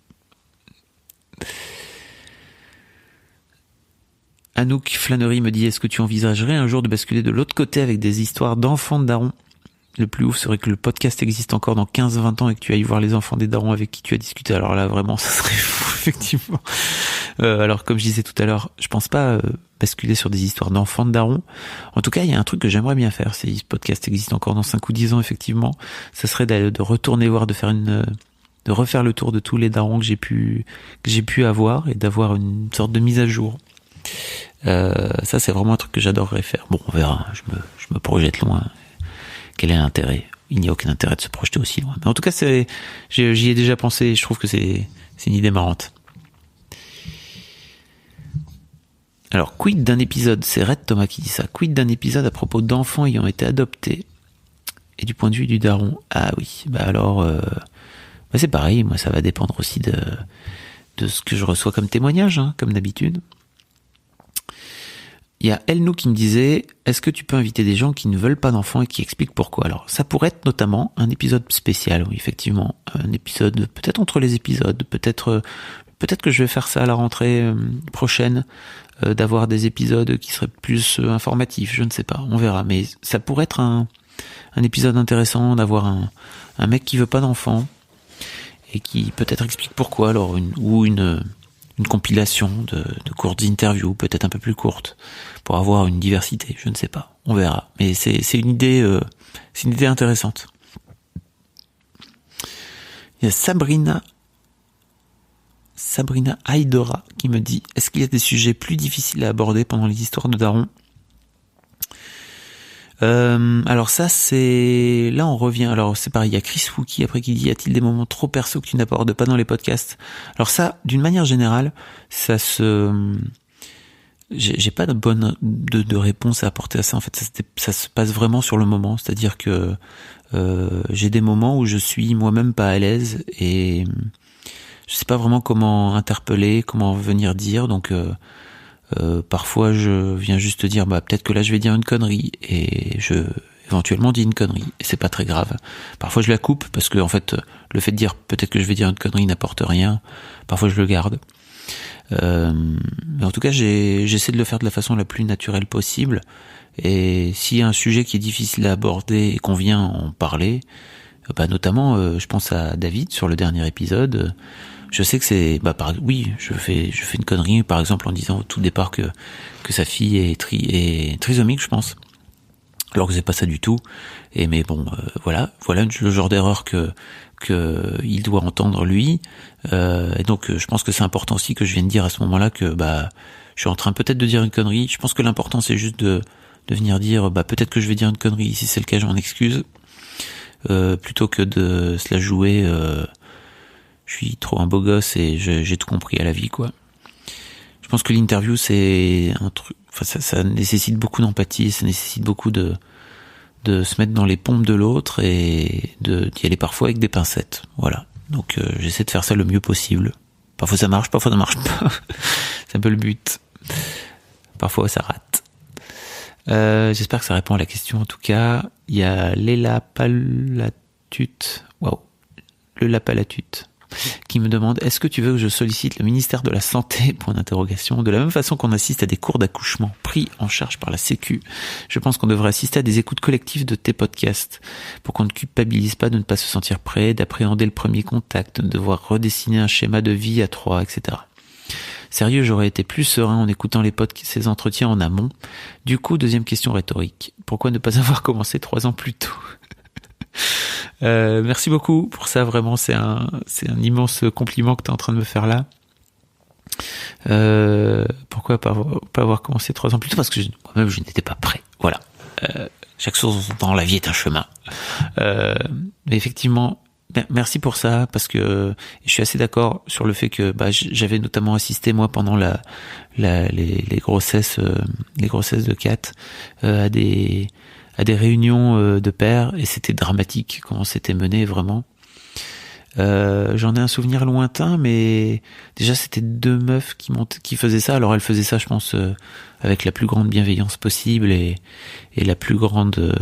Anouk Flânerie me dit: est-ce que tu envisagerais un jour de basculer de l'autre côté avec des histoires d'enfants de darons? Le plus ouf serait que le podcast existe encore dans 15-20 ans et que tu ailles voir les enfants des darons avec qui tu as discuté. Alors là, vraiment, ça serait fou, effectivement. Alors, comme je disais tout à l'heure, je pense pas basculer sur des histoires d'enfants de darons. En tout cas, il y a un truc que j'aimerais bien faire. Si ce podcast existe encore dans 5 ou 10 ans, effectivement, ça serait de retourner voir, de refaire le tour de tous les darons que j'ai pu avoir et d'avoir une sorte de mise à jour. Ça c'est vraiment un truc que j'adorerais faire. Bon, on verra, je me projette loin. Quel est l'intérêt? Il n'y a aucun intérêt de se projeter aussi loin. Mais en tout cas, j'y ai déjà pensé et je trouve que c'est une idée marrante. Alors, quid d'un épisode, c'est Red Thomas qui dit ça, quid d'un épisode à propos d'enfants ayant été adoptés et du point de vue du daron. Ah oui, alors, c'est pareil, moi ça va dépendre aussi de ce que je reçois comme témoignage, comme d'habitude. Il y a Elnou qui me disait, est-ce que tu peux inviter des gens qui ne veulent pas d'enfants et qui expliquent pourquoi? Alors, ça pourrait être notamment un épisode spécial, oui, effectivement. Un épisode, peut-être entre les épisodes, peut-être que je vais faire ça à la rentrée prochaine, d'avoir des épisodes qui seraient plus informatifs, je ne sais pas, on verra. Mais ça pourrait être un épisode intéressant d'avoir un mec qui veut pas d'enfants et qui peut-être explique pourquoi, alors une compilation de courtes interviews, peut-être un peu plus courtes, pour avoir une diversité, je ne sais pas, on verra. Mais c'est une idée intéressante. Il y a Sabrina Haidora qui me dit, est-ce qu'il y a des sujets plus difficiles à aborder pendant les histoires de Daron? Alors ça c'est, là on revient, alors c'est pareil, il y a Chris Fouki après qui dit, y a-t-il des moments trop perso que tu n'abordes pas dans les podcasts? Alors ça, d'une manière générale, j'ai pas de réponse à apporter à ça, en fait, ça se passe vraiment sur le moment, c'est-à-dire que j'ai des moments où je suis moi-même pas à l'aise et je sais pas vraiment comment interpeller, comment venir dire, donc parfois je viens juste dire peut-être que là je vais dire une connerie et je éventuellement dis une connerie et c'est pas très grave. Parfois je la coupe parce que en fait le fait de dire peut-être que je vais dire une connerie n'apporte rien. Parfois je le garde. Mais en tout cas j'essaie de le faire de la façon la plus naturelle possible et s'il y a un sujet qui est difficile à aborder et qu'on vient en parler, notamment je pense à David sur le dernier épisode. Je sais que c'est, je fais une connerie, par exemple, en disant au tout départ que sa fille est trisomique, je pense. Alors que c'est pas ça du tout. Mais bon, voilà le genre d'erreur que il doit entendre lui. Et donc, je pense que c'est important aussi que je vienne dire à ce moment-là que, je suis en train peut-être de dire une connerie. Je pense que l'important c'est juste de venir dire, peut-être que je vais dire une connerie. Si c'est le cas, je m'en excuse. Plutôt que de se la jouer, je suis trop un beau gosse et j'ai tout compris à la vie, quoi. Je pense que l'interview, c'est un truc, ça nécessite beaucoup d'empathie, ça nécessite beaucoup de se mettre dans les pompes de l'autre et d'y aller parfois avec des pincettes. Voilà. Donc, j'essaie de faire ça le mieux possible. Parfois ça marche, parfois ça marche pas. C'est un peu le but. Parfois ça rate. J'espère que ça répond à la question. En tout cas, il y a Léla Palatut. Waouh. Le Palatut. Qui me demande, est-ce que tu veux que je sollicite le ministère de la Santé, point d'interrogation, de la même façon qu'on assiste à des cours d'accouchement pris en charge par la Sécu. Je pense qu'on devrait assister à des écoutes collectives de tes podcasts, pour qu'on ne culpabilise pas de ne pas se sentir prêt, d'appréhender le premier contact, de devoir redessiner un schéma de vie à 3, etc. Sérieux, j'aurais été plus serein en écoutant ces entretiens en amont. Du coup, deuxième question rhétorique. Pourquoi ne pas avoir commencé 3 ans plus tôt? Merci beaucoup pour ça, vraiment c'est un immense compliment que tu es en train de me faire là. Pourquoi pas avoir commencé 3 ans plus tôt? Parce que moi-même je n'étais pas prêt. Voilà. Chaque chose dans la vie est un chemin. Mais effectivement, merci pour ça, parce que je suis assez d'accord sur le fait que j'avais notamment assisté moi pendant les grossesses de Kat à des réunions de pères, et c'était dramatique comment c'était mené, vraiment. J'en ai un souvenir lointain, mais déjà c'était 2 meufs qui faisaient ça. Alors elles faisaient ça, je pense, avec la plus grande bienveillance possible et la plus grande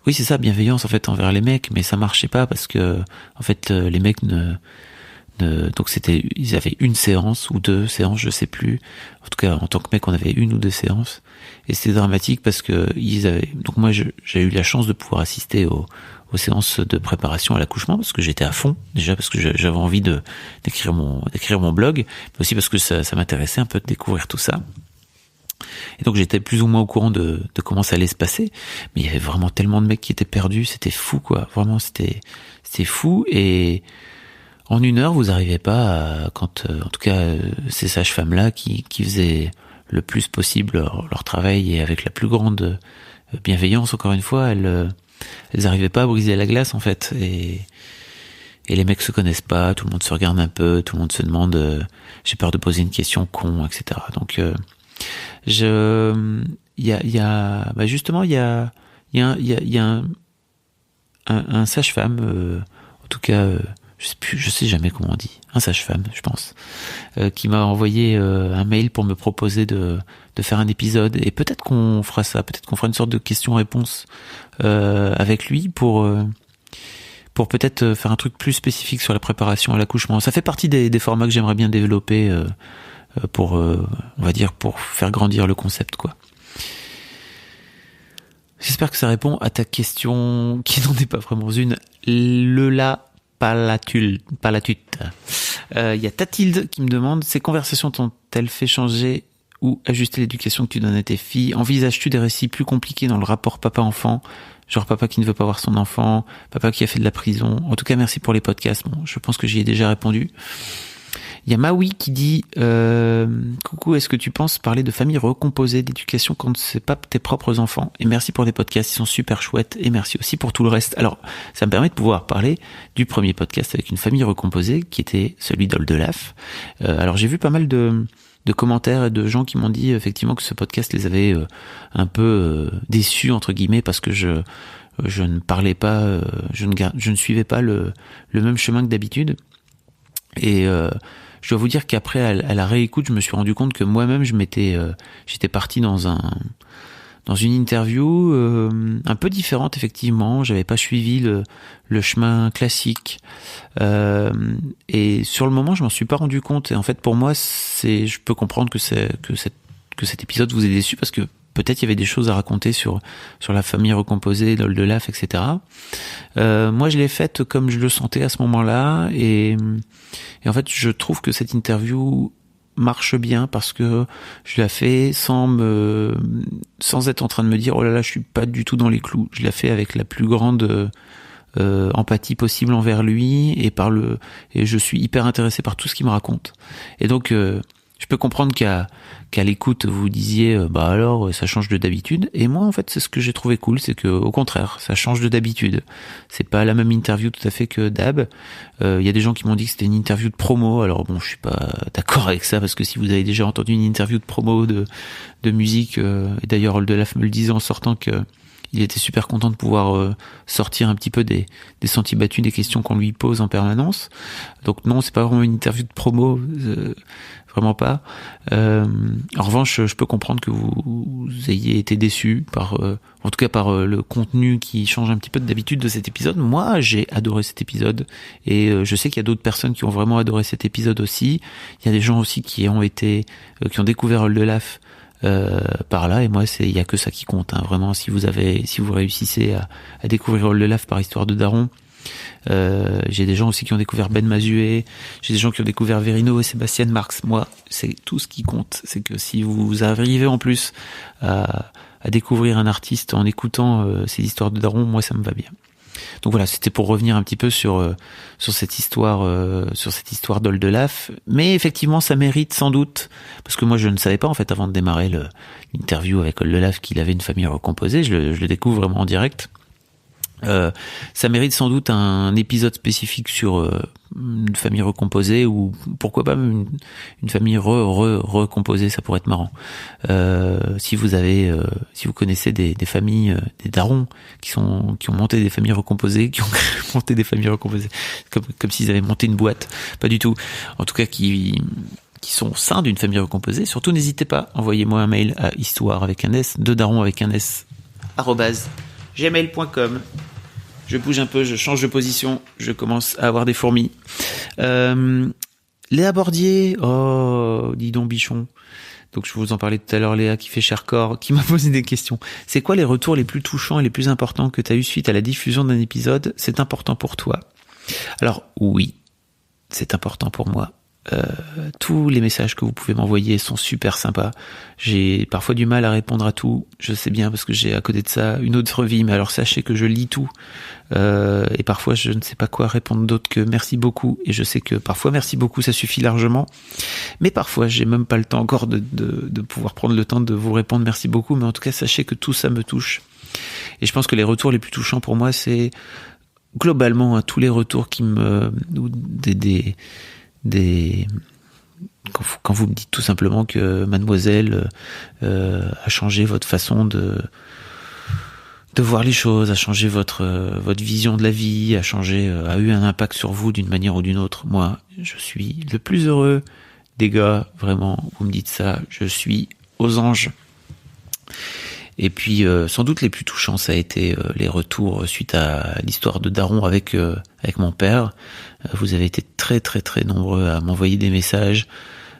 oui, c'est ça, bienveillance en fait envers les mecs, mais ça marchait pas parce que en fait les mecs donc ils avaient 1 séance ou 2 séances, je sais plus. En tout cas, en tant que mec, on avait 1 ou 2 séances, et c'était dramatique parce que donc moi, j'ai eu la chance de pouvoir assister aux séances de préparation à l'accouchement, parce que j'étais à fond, déjà parce que j'avais envie d'écrire mon blog, mais aussi parce que ça m'intéressait un peu de découvrir tout ça. Et donc j'étais plus ou moins au courant de comment ça allait se passer, mais il y avait vraiment tellement de mecs qui étaient perdus, c'était fou, quoi. Vraiment, c'était fou. Et en 1 heure, vous arrivez pas en tout cas, ces sages-femmes-là qui faisaient le plus possible leur travail, et avec la plus grande bienveillance, encore une fois, elles arrivaient pas à briser la glace, en fait. et les mecs se connaissent pas, tout le monde se regarde un peu, tout le monde se demande, j'ai peur de poser une question con, etc. Donc justement il y a un sage-femme, en tout cas je sais jamais comment on dit, un sage-femme je pense, qui m'a envoyé un mail pour me proposer de faire un épisode, et peut-être qu'on fera ça, peut-être qu'on fera une sorte de question-réponse avec lui pour peut-être faire un truc plus spécifique sur la préparation à l'accouchement. Ça fait partie des formats que j'aimerais bien développer pour on va dire pour faire grandir le concept, quoi. J'espère que ça répond à ta question qui n'en est pas vraiment une. Palatute. Il y a Tatilde qui me demande: ces conversations t'ont-elles fait changer ou ajuster l'éducation que tu donnes à tes filles? Envisages-tu des récits plus compliqués dans le rapport papa-enfant? Genre papa qui ne veut pas voir son enfant, papa qui a fait de la prison. En tout cas, merci pour les podcasts. Bon, je pense que j'y ai déjà répondu. Il y a Maui qui dit coucou, est-ce que tu penses parler de famille recomposée, d'éducation quand c'est pas tes propres enfants? Et merci pour les podcasts, ils sont super chouettes, et merci aussi pour tout le reste. Alors, ça me permet de pouvoir parler du premier podcast avec une famille recomposée, qui était celui d'Oldelaf. Alors j'ai vu pas mal de commentaires et de gens qui m'ont dit effectivement que ce podcast les avait un peu déçus entre guillemets, parce que je ne parlais pas, je ne suivais pas le même chemin que d'habitude. Et je dois vous dire qu'après à la réécoute, je me suis rendu compte que moi-même j'étais parti dans une interview un peu différente, effectivement. J'avais pas suivi le chemin classique, et sur le moment je m'en suis pas rendu compte. Et en fait pour moi je peux comprendre que cet épisode vous ait déçu, parce que peut-être il y avait des choses à raconter sur la famille recomposée, d'Oldelaf, etc. Moi je l'ai faite comme je le sentais à ce moment-là, et en fait je trouve que cette interview marche bien, parce que je la fais sans être en train de me dire oh là là, je suis pas du tout dans les clous. Je la fais avec la plus grande empathie possible envers lui, et je suis hyper intéressé par tout ce qu'il me raconte. Et donc je peux comprendre qu'à l'écoute vous disiez bah alors ça change de d'habitude, et moi en fait c'est ce que j'ai trouvé cool, c'est que au contraire ça change de d'habitude. C'est pas la même interview tout à fait que d'hab. Il y a des gens qui m'ont dit que c'était une interview de promo. Alors bon, je suis pas d'accord avec ça, parce que si vous avez déjà entendu une interview de promo de musique, et d'ailleurs Oldelaf me le disait en sortant que il était super content de pouvoir sortir un petit peu des sentiers battus, des questions qu'on lui pose en permanence. Donc non, c'est pas vraiment une interview de promo, vraiment pas. En revanche, je peux comprendre que vous ayez été déçus en tout cas par le contenu qui change un petit peu d'habitude de cet épisode. Moi, j'ai adoré cet épisode, et je sais qu'il y a d'autres personnes qui ont vraiment adoré cet épisode aussi. Il y a des gens aussi qui ont découvert Oldelaf par là, et moi il y a que ça qui compte, hein. Vraiment, si vous réussissez à découvrir Oldelaf par Histoire de Daron, j'ai des gens aussi qui ont découvert Ben Mazué, j'ai des gens qui ont découvert Verino et Sébastien Marx. Moi, c'est tout ce qui compte, c'est que si vous arrivez en plus à découvrir un artiste en écoutant ces Histoires de Daron, moi ça me va bien. Donc voilà, c'était pour revenir un petit peu sur cette histoire d'Oldelaf. Mais effectivement, ça mérite sans doute, parce que moi je ne savais pas en fait avant de démarrer l'interview avec Oldelaf qu'il avait une famille recomposée. Je le découvre vraiment en direct. Ça mérite sans doute un épisode spécifique sur une famille recomposée, ou pourquoi pas même une famille recomposée, ça pourrait être marrant. Si vous connaissez des familles, des darons qui ont monté des familles recomposées, qui ont monté des familles recomposées, comme s'ils avaient monté une boîte, pas du tout. En tout cas, qui sont au sein d'une famille recomposée, surtout n'hésitez pas, envoyez-moi un mail à histoire avec un S, de daron avec un S, @gmail.com. Je bouge un peu, je change de position, je commence à avoir des fourmis. Léa Bordier, oh, dis donc bichon. Donc je vous en parlais tout à l'heure, Léa qui fait Chercorps, qui m'a posé des questions. C'est quoi les retours les plus touchants et les plus importants que tu as eu suite à la diffusion d'un épisode? C'est important pour toi? Alors oui, c'est important pour moi. Tous les messages que vous pouvez m'envoyer sont super sympas. J'ai parfois du mal à répondre à tout, je sais bien, parce que j'ai à côté de ça une autre vie, mais alors sachez que je lis tout, et parfois je ne sais pas quoi répondre d'autre que merci beaucoup, et je sais que parfois merci beaucoup ça suffit largement, mais parfois j'ai même pas le temps encore de pouvoir prendre le temps de vous répondre merci beaucoup, mais en tout cas sachez que tout ça me touche. Et je pense que les retours les plus touchants pour moi, c'est globalement, tous les retours qui me... Quand vous me dites tout simplement que Mademoiselle a changé votre façon de voir les choses, a changé votre vision de la vie, a eu un impact sur vous d'une manière ou d'une autre. Moi, je suis le plus heureux des gars, vraiment, vous me dites ça, je suis aux anges. Et puis, sans doute les plus touchants, ça a été les retours suite à l'histoire de Daron avec mon père. Vous avez été très très très nombreux à m'envoyer des messages.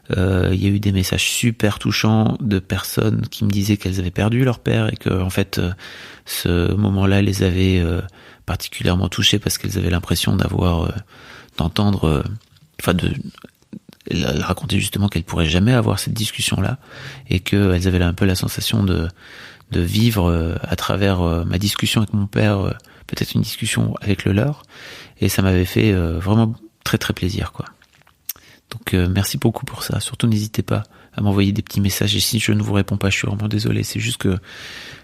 Il y a eu des messages super touchants de personnes qui me disaient qu'elles avaient perdu leur père et que en fait ce moment-là les avait particulièrement touchées parce qu'elles avaient l'impression d'entendre, elle racontait justement qu'elles pourraient jamais avoir cette discussion-là et qu'elles avaient un peu la sensation de vivre à travers ma discussion avec mon père, peut-être une discussion avec le leur, et ça m'avait fait vraiment très très plaisir, quoi. Donc merci beaucoup pour ça. Surtout n'hésitez pas à m'envoyer des petits messages, et si je ne vous réponds pas, je suis vraiment désolé. C'est juste que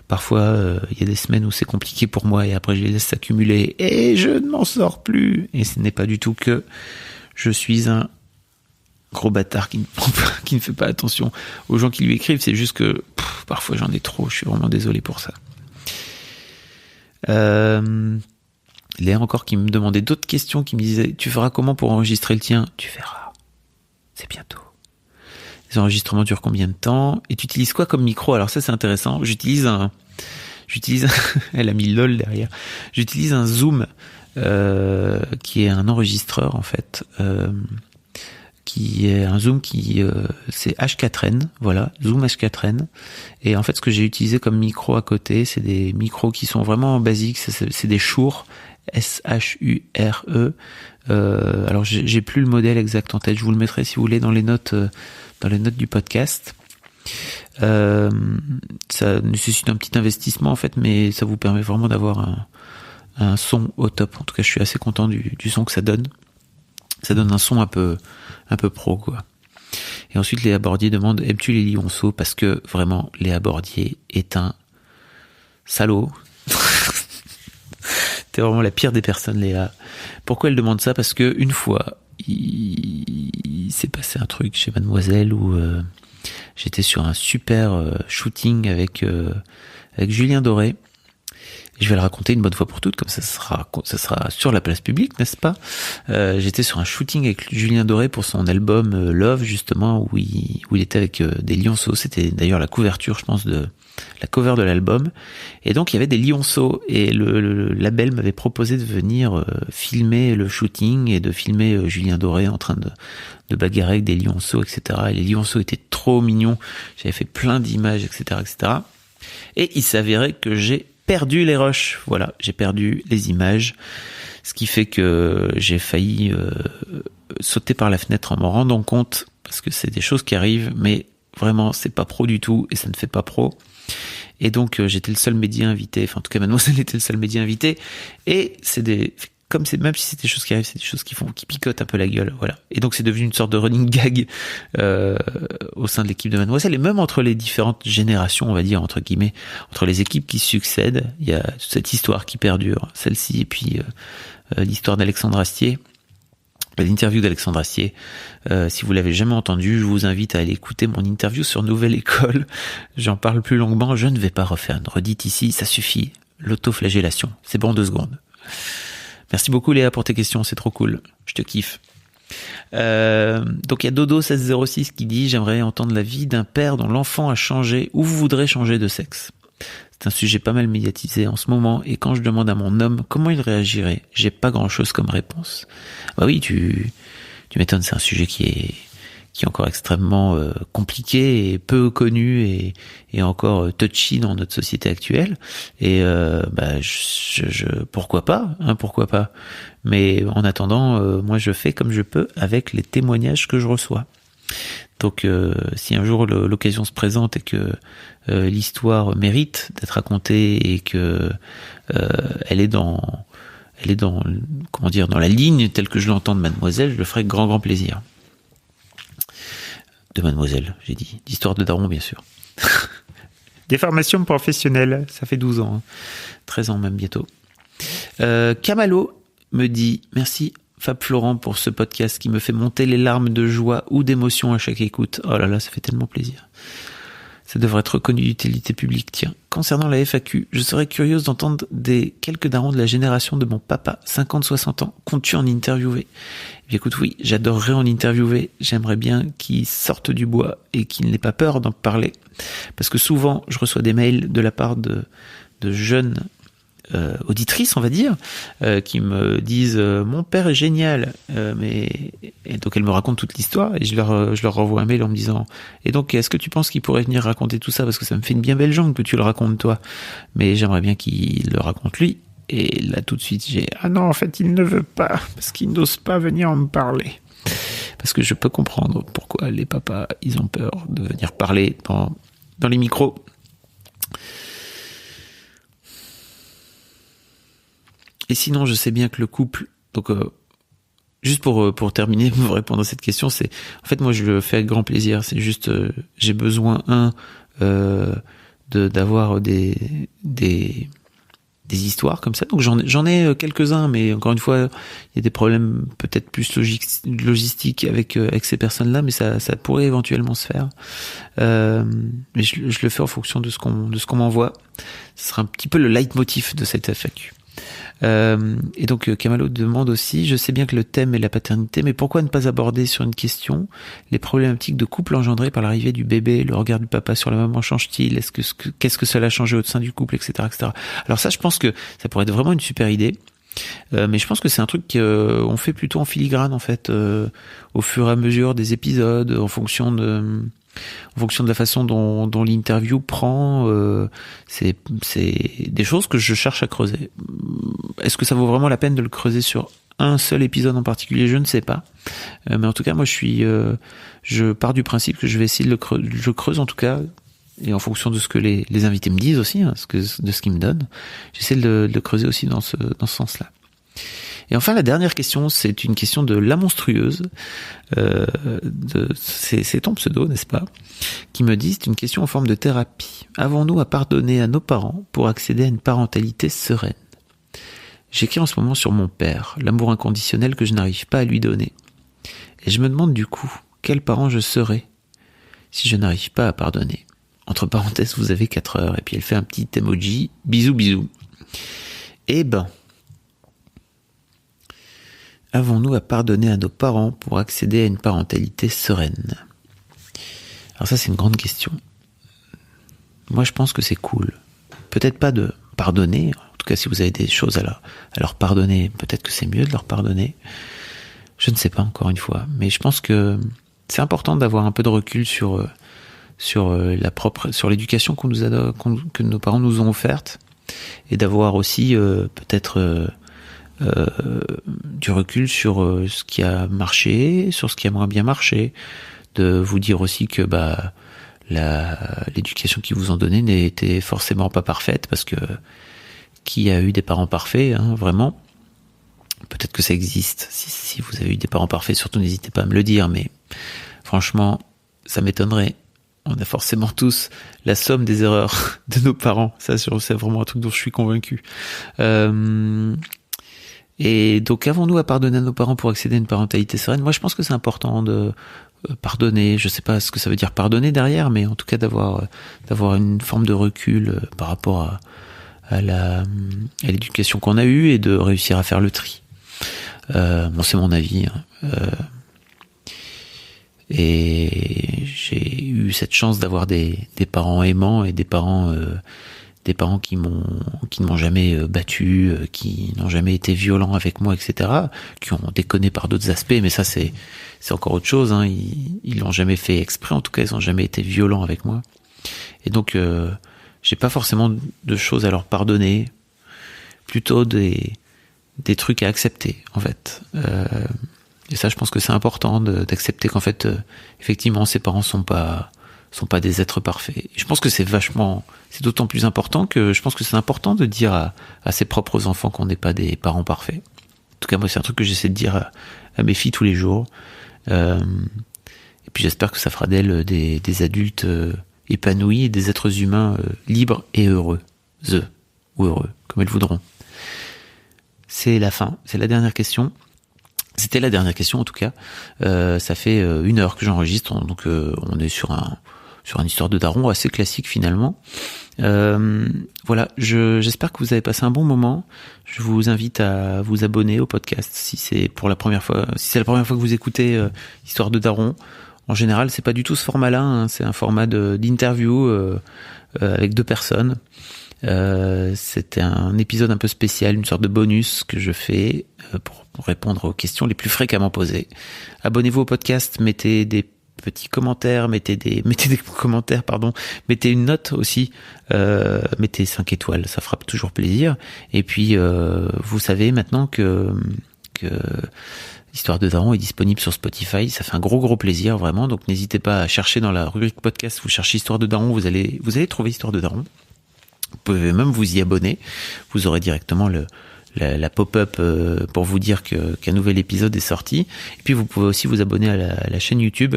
parfois il y a des semaines où c'est compliqué pour moi et après je les laisse s'accumuler et je ne m'en sors plus. Et ce n'est pas du tout que je suis un gros bâtard qui ne fait pas attention aux gens qui lui écrivent, c'est juste que parfois j'en ai trop, je suis vraiment désolé pour ça. Léa encore qui me demandait d'autres questions, qui me disait tu feras comment pour enregistrer le tien? Tu verras, c'est bientôt. Les enregistrements durent combien de temps? Et tu utilises quoi comme micro? Alors ça c'est intéressant, j'utilise elle a mis LOL derrière, j'utilise un Zoom qui est un enregistreur en fait, qui est un Zoom c'est H4n, voilà, Zoom H4n. Et en fait, ce que j'ai utilisé comme micro à côté, c'est des micros qui sont vraiment basiques, c'est des Shure, S-H-U-R-E. Alors, j'ai plus le modèle exact en tête, je vous le mettrai si vous voulez dans les notes du podcast. Ça nécessite un petit investissement en fait, mais ça vous permet vraiment d'avoir un son au top. En tout cas, je suis assez content du son que ça donne. Ça donne un son un peu pro, quoi. Et ensuite, Léa Bordier demande aimes-tu les lionceaux? Parce que vraiment, Léa Bordier est un salaud. T'es vraiment la pire des personnes, Léa. Pourquoi elle demande ça? Parce que une fois, il s'est passé un truc chez Mademoiselle où j'étais sur un super shooting avec Julien Doré. Je vais le raconter une bonne fois pour toutes, comme ça sera sur la place publique, n'est-ce pas? J'étais sur un shooting avec Julien Doré pour son album Love, justement, où il était avec des lionceaux. C'était d'ailleurs la couverture, je pense, la cover de l'album. Et donc, il y avait des lionceaux. Et le label m'avait proposé de venir filmer le shooting et de filmer Julien Doré en train de bagarrer avec des lionceaux, etc. Et les lionceaux étaient trop mignons. J'avais fait plein d'images, etc., etc. Et il s'avérait que j'ai perdu les rushs, voilà, j'ai perdu les images, ce qui fait que j'ai failli sauter par la fenêtre en m'en rendant compte, parce que c'est des choses qui arrivent, mais vraiment c'est pas pro du tout et ça ne fait pas pro. Et donc j'étais le seul média invité, enfin en tout cas Mademoiselle était le seul média invité, et même si c'est des choses qui arrivent, c'est des choses qui picotent un peu la gueule, voilà. Et donc c'est devenu une sorte de running gag au sein de l'équipe de Mademoiselle, et même entre les différentes générations, on va dire, entre guillemets, entre les équipes qui succèdent, il y a cette histoire qui perdure, celle-ci, et puis l'histoire d'Alexandre Astier, l'interview d'Alexandre Astier. Si vous l'avez jamais entendu, je vous invite à aller écouter mon interview sur Nouvelle École. J'en parle plus longuement, je ne vais pas refaire une redite ici, ça suffit. L'autoflagellation, c'est bon, 2 secondes. Merci beaucoup Léa pour tes questions, c'est trop cool, je te kiffe. Donc il y a Dodo1606 qui dit j'aimerais entendre la vie d'un père dont l'enfant a changé ou voudrait changer de sexe. C'est un sujet pas mal médiatisé en ce moment, et quand je demande à mon homme comment il réagirait, j'ai pas grand chose comme réponse. Bah oui, tu m'étonnes, c'est un sujet qui est encore extrêmement compliqué et peu connu et encore touchy dans notre société actuelle. Et pourquoi pas, pourquoi pas. Mais en attendant, moi je fais comme je peux avec les témoignages que je reçois. Donc si un jour l'occasion se présente et que l'histoire mérite d'être racontée et que elle est dans comment dire, dans la ligne telle que je l'entends de Mademoiselle, je le ferai avec grand plaisir. De Mademoiselle, j'ai dit. D'histoire de Daron, bien sûr. Des formations professionnelles, ça fait 12 ans. 13 ans même bientôt. Camalo me dit « Merci Fab Florent pour ce podcast qui me fait monter les larmes de joie ou d'émotion à chaque écoute. » Oh là là, ça fait tellement plaisir. Ça devrait être reconnu d'utilité publique. Tiens, concernant la FAQ, je serais curieuse d'entendre des quelques darons de la génération de mon papa, 50-60 ans. Comptes-tu en interviewer ? Eh bien, écoute, oui, j'adorerais en interviewer. J'aimerais bien qu'il sorte du bois et qu'il n'ait pas peur d'en parler. Parce que souvent, je reçois des mails de la part de jeunes auditrices, on va dire, qui me disent mon père est génial, et donc elles me racontent toute l'histoire et je leur renvoie un mail en me disant et donc est-ce que tu penses qu'il pourrait venir raconter tout ça, parce que ça me fait une bien belle jambe que tu le racontes toi, mais j'aimerais bien qu'il le raconte lui. Et là tout de suite j'ai ah non, en fait il ne veut pas parce qu'il n'ose pas venir me parler, parce que je peux comprendre pourquoi les papas ils ont peur de venir parler dans les micros. Et sinon, je sais bien que le couple, donc juste pour terminer, pour répondre à cette question, c'est en fait moi je le fais avec grand plaisir. C'est juste j'ai besoin d'avoir des histoires comme ça. Donc j'en ai quelques-uns, mais encore une fois, il y a des problèmes peut-être plus logistiques avec ces personnes-là, mais ça pourrait éventuellement se faire. Mais je le fais en fonction de ce qu'on m'envoie. Ce sera un petit peu le leitmotiv de cette FAQ. Et donc Kamalo demande aussi, je sais bien que le thème est la paternité, mais pourquoi ne pas aborder sur une question les problématiques de couple engendrées par l'arrivée du bébé, le regard du papa sur la maman change-t-il, qu'est-ce que cela a changé au sein du couple, etc., etc. Alors ça, je pense que ça pourrait être vraiment une super idée, mais je pense que c'est un truc qu'on fait plutôt en filigrane en fait, au fur et à mesure des épisodes, en fonction de la façon dont l'interview prend, c'est des choses que je cherche à creuser. Est-ce que ça vaut vraiment la peine de le creuser sur un seul épisode en particulier ? Je ne sais pas. Mais en tout cas, moi, je pars du principe que je vais essayer de je creuse en tout cas, et en fonction de ce que les invités me disent aussi, de ce qu'ils me donnent, j'essaie de le creuser aussi dans ce sens-là. Et enfin, la dernière question, c'est une question de La Monstrueuse, c'est ton pseudo, n'est-ce pas, qui me dit, c'est une question en forme de thérapie. Avons-nous à pardonner à nos parents pour accéder à une parentalité sereine ? J'écris en ce moment sur mon père, l'amour inconditionnel que je n'arrive pas à lui donner. Et je me demande du coup, quel parent je serais si je n'arrive pas à pardonner ? Entre parenthèses, vous avez 4 heures, et puis elle fait un petit emoji, bisous bisous. Eh ben, avons-nous à pardonner à nos parents pour accéder à une parentalité sereine ? Alors ça, c'est une grande question. Moi, je pense que c'est cool. Peut-être pas de pardonner. En tout cas, si vous avez des choses à leur pardonner, peut-être que c'est mieux de leur pardonner. Je ne sais pas, encore une fois. Mais je pense que c'est important d'avoir un peu de recul sur l'éducation que nos parents nous ont offerte, et d'avoir aussi peut-être du recul sur ce qui a marché, sur ce qui a moins bien marché, de vous dire aussi que l'éducation qu'ils vous ont donnée n'était forcément pas parfaite, parce que qui a eu des parents parfaits, hein, vraiment, peut-être que ça existe. Si vous avez eu des parents parfaits, surtout n'hésitez pas à me le dire, mais franchement, ça m'étonnerait. On a forcément tous la somme des erreurs de nos parents. Ça, c'est vraiment un truc dont je suis convaincu. Et donc, avons-nous à pardonner à nos parents pour accéder à une parentalité sereine ? Moi, je pense que c'est important de pardonner. Je sais pas ce que ça veut dire pardonner derrière, mais en tout cas d'avoir une forme de recul par rapport à l'éducation qu'on a eue, et de réussir à faire le tri. Bon, c'est mon avis. Et j'ai eu cette chance d'avoir des parents aimants, et des parents qui ne m'ont jamais battu, qui n'ont jamais été violents avec moi, etc., qui ont déconné par d'autres aspects, mais ça c'est encore autre chose, hein. Ils l'ont jamais fait exprès, en tout cas ils n'ont jamais été violents avec moi, et donc j'ai pas forcément de choses à leur pardonner, plutôt des trucs à accepter en fait, et ça je pense que c'est important d'accepter qu'en fait effectivement ses parents sont pas des êtres parfaits. Et je pense que c'est d'autant plus important que je pense que c'est important de dire à ses propres enfants qu'on n'est pas des parents parfaits. En tout cas, moi, c'est un truc que j'essaie de dire à mes filles tous les jours. Et puis j'espère que ça fera d'elles des adultes épanouis, et des êtres humains libres et heureux. Ou heureux, comme elles voudront. c'est la fin, c'est la dernière question. C'était la dernière question en tout cas. Ça fait 1 heure que j'enregistre, donc on est sur une histoire de daron assez classique finalement. Voilà, j'espère que vous avez passé un bon moment. Je vous invite à vous abonner au podcast si c'est la première fois que vous écoutez Histoire de daron. En général, c'est pas du tout ce format-là, hein, c'est un format d'interview avec 2 personnes. C'était un épisode un peu spécial, une sorte de bonus que je fais pour répondre aux questions les plus fréquemment posées. Abonnez-vous au podcast, mettez des petits commentaires, mettez une note aussi, mettez 5 étoiles, ça fera toujours plaisir. Et puis vous savez maintenant que Histoire de daron est disponible sur Spotify, ça fait un gros plaisir vraiment, donc n'hésitez pas à chercher dans la rubrique podcast, vous cherchez Histoire de daron, vous allez trouver Histoire de daron. Vous pouvez même vous y abonner, vous aurez directement la pop-up pour vous dire qu'un nouvel épisode est sorti. Et puis vous pouvez aussi vous abonner à la chaîne YouTube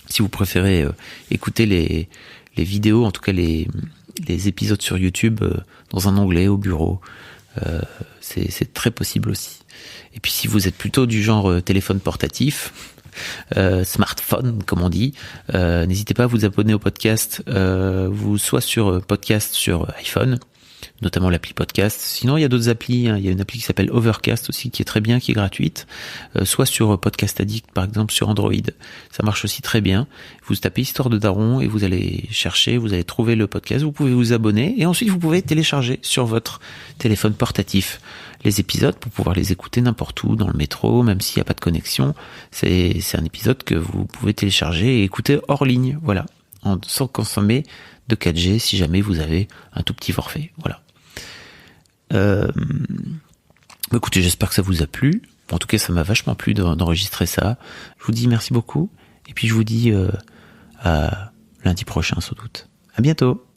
si vous préférez écouter les vidéos, en tout cas les épisodes sur YouTube dans un onglet au bureau. C'est très possible aussi. Et puis si vous êtes plutôt du genre téléphone portatif, smartphone comme on dit, n'hésitez pas à vous abonner au podcast, soit sur podcast sur iPhone, notamment l'appli podcast. Sinon il y a d'autres applis, hein. Il y a une appli qui s'appelle Overcast aussi qui est très bien, qui est gratuite, soit sur Podcast Addict par exemple sur Android, ça marche aussi très bien. Vous tapez Histoire de daron et vous allez chercher, vous allez trouver le podcast, vous pouvez vous abonner et ensuite vous pouvez télécharger sur votre téléphone portatif les épisodes pour pouvoir les écouter n'importe où, dans le métro, même s'il n'y a pas de connexion. C'est un épisode que vous pouvez télécharger et écouter hors ligne, voilà, sans consommer de 4G si jamais vous avez un tout petit forfait, voilà. Écoutez, j'espère que ça vous a plu. En tout cas, ça m'a vachement plu d'enregistrer ça. Je vous dis merci beaucoup et puis je vous dis à lundi prochain sans doute. À bientôt.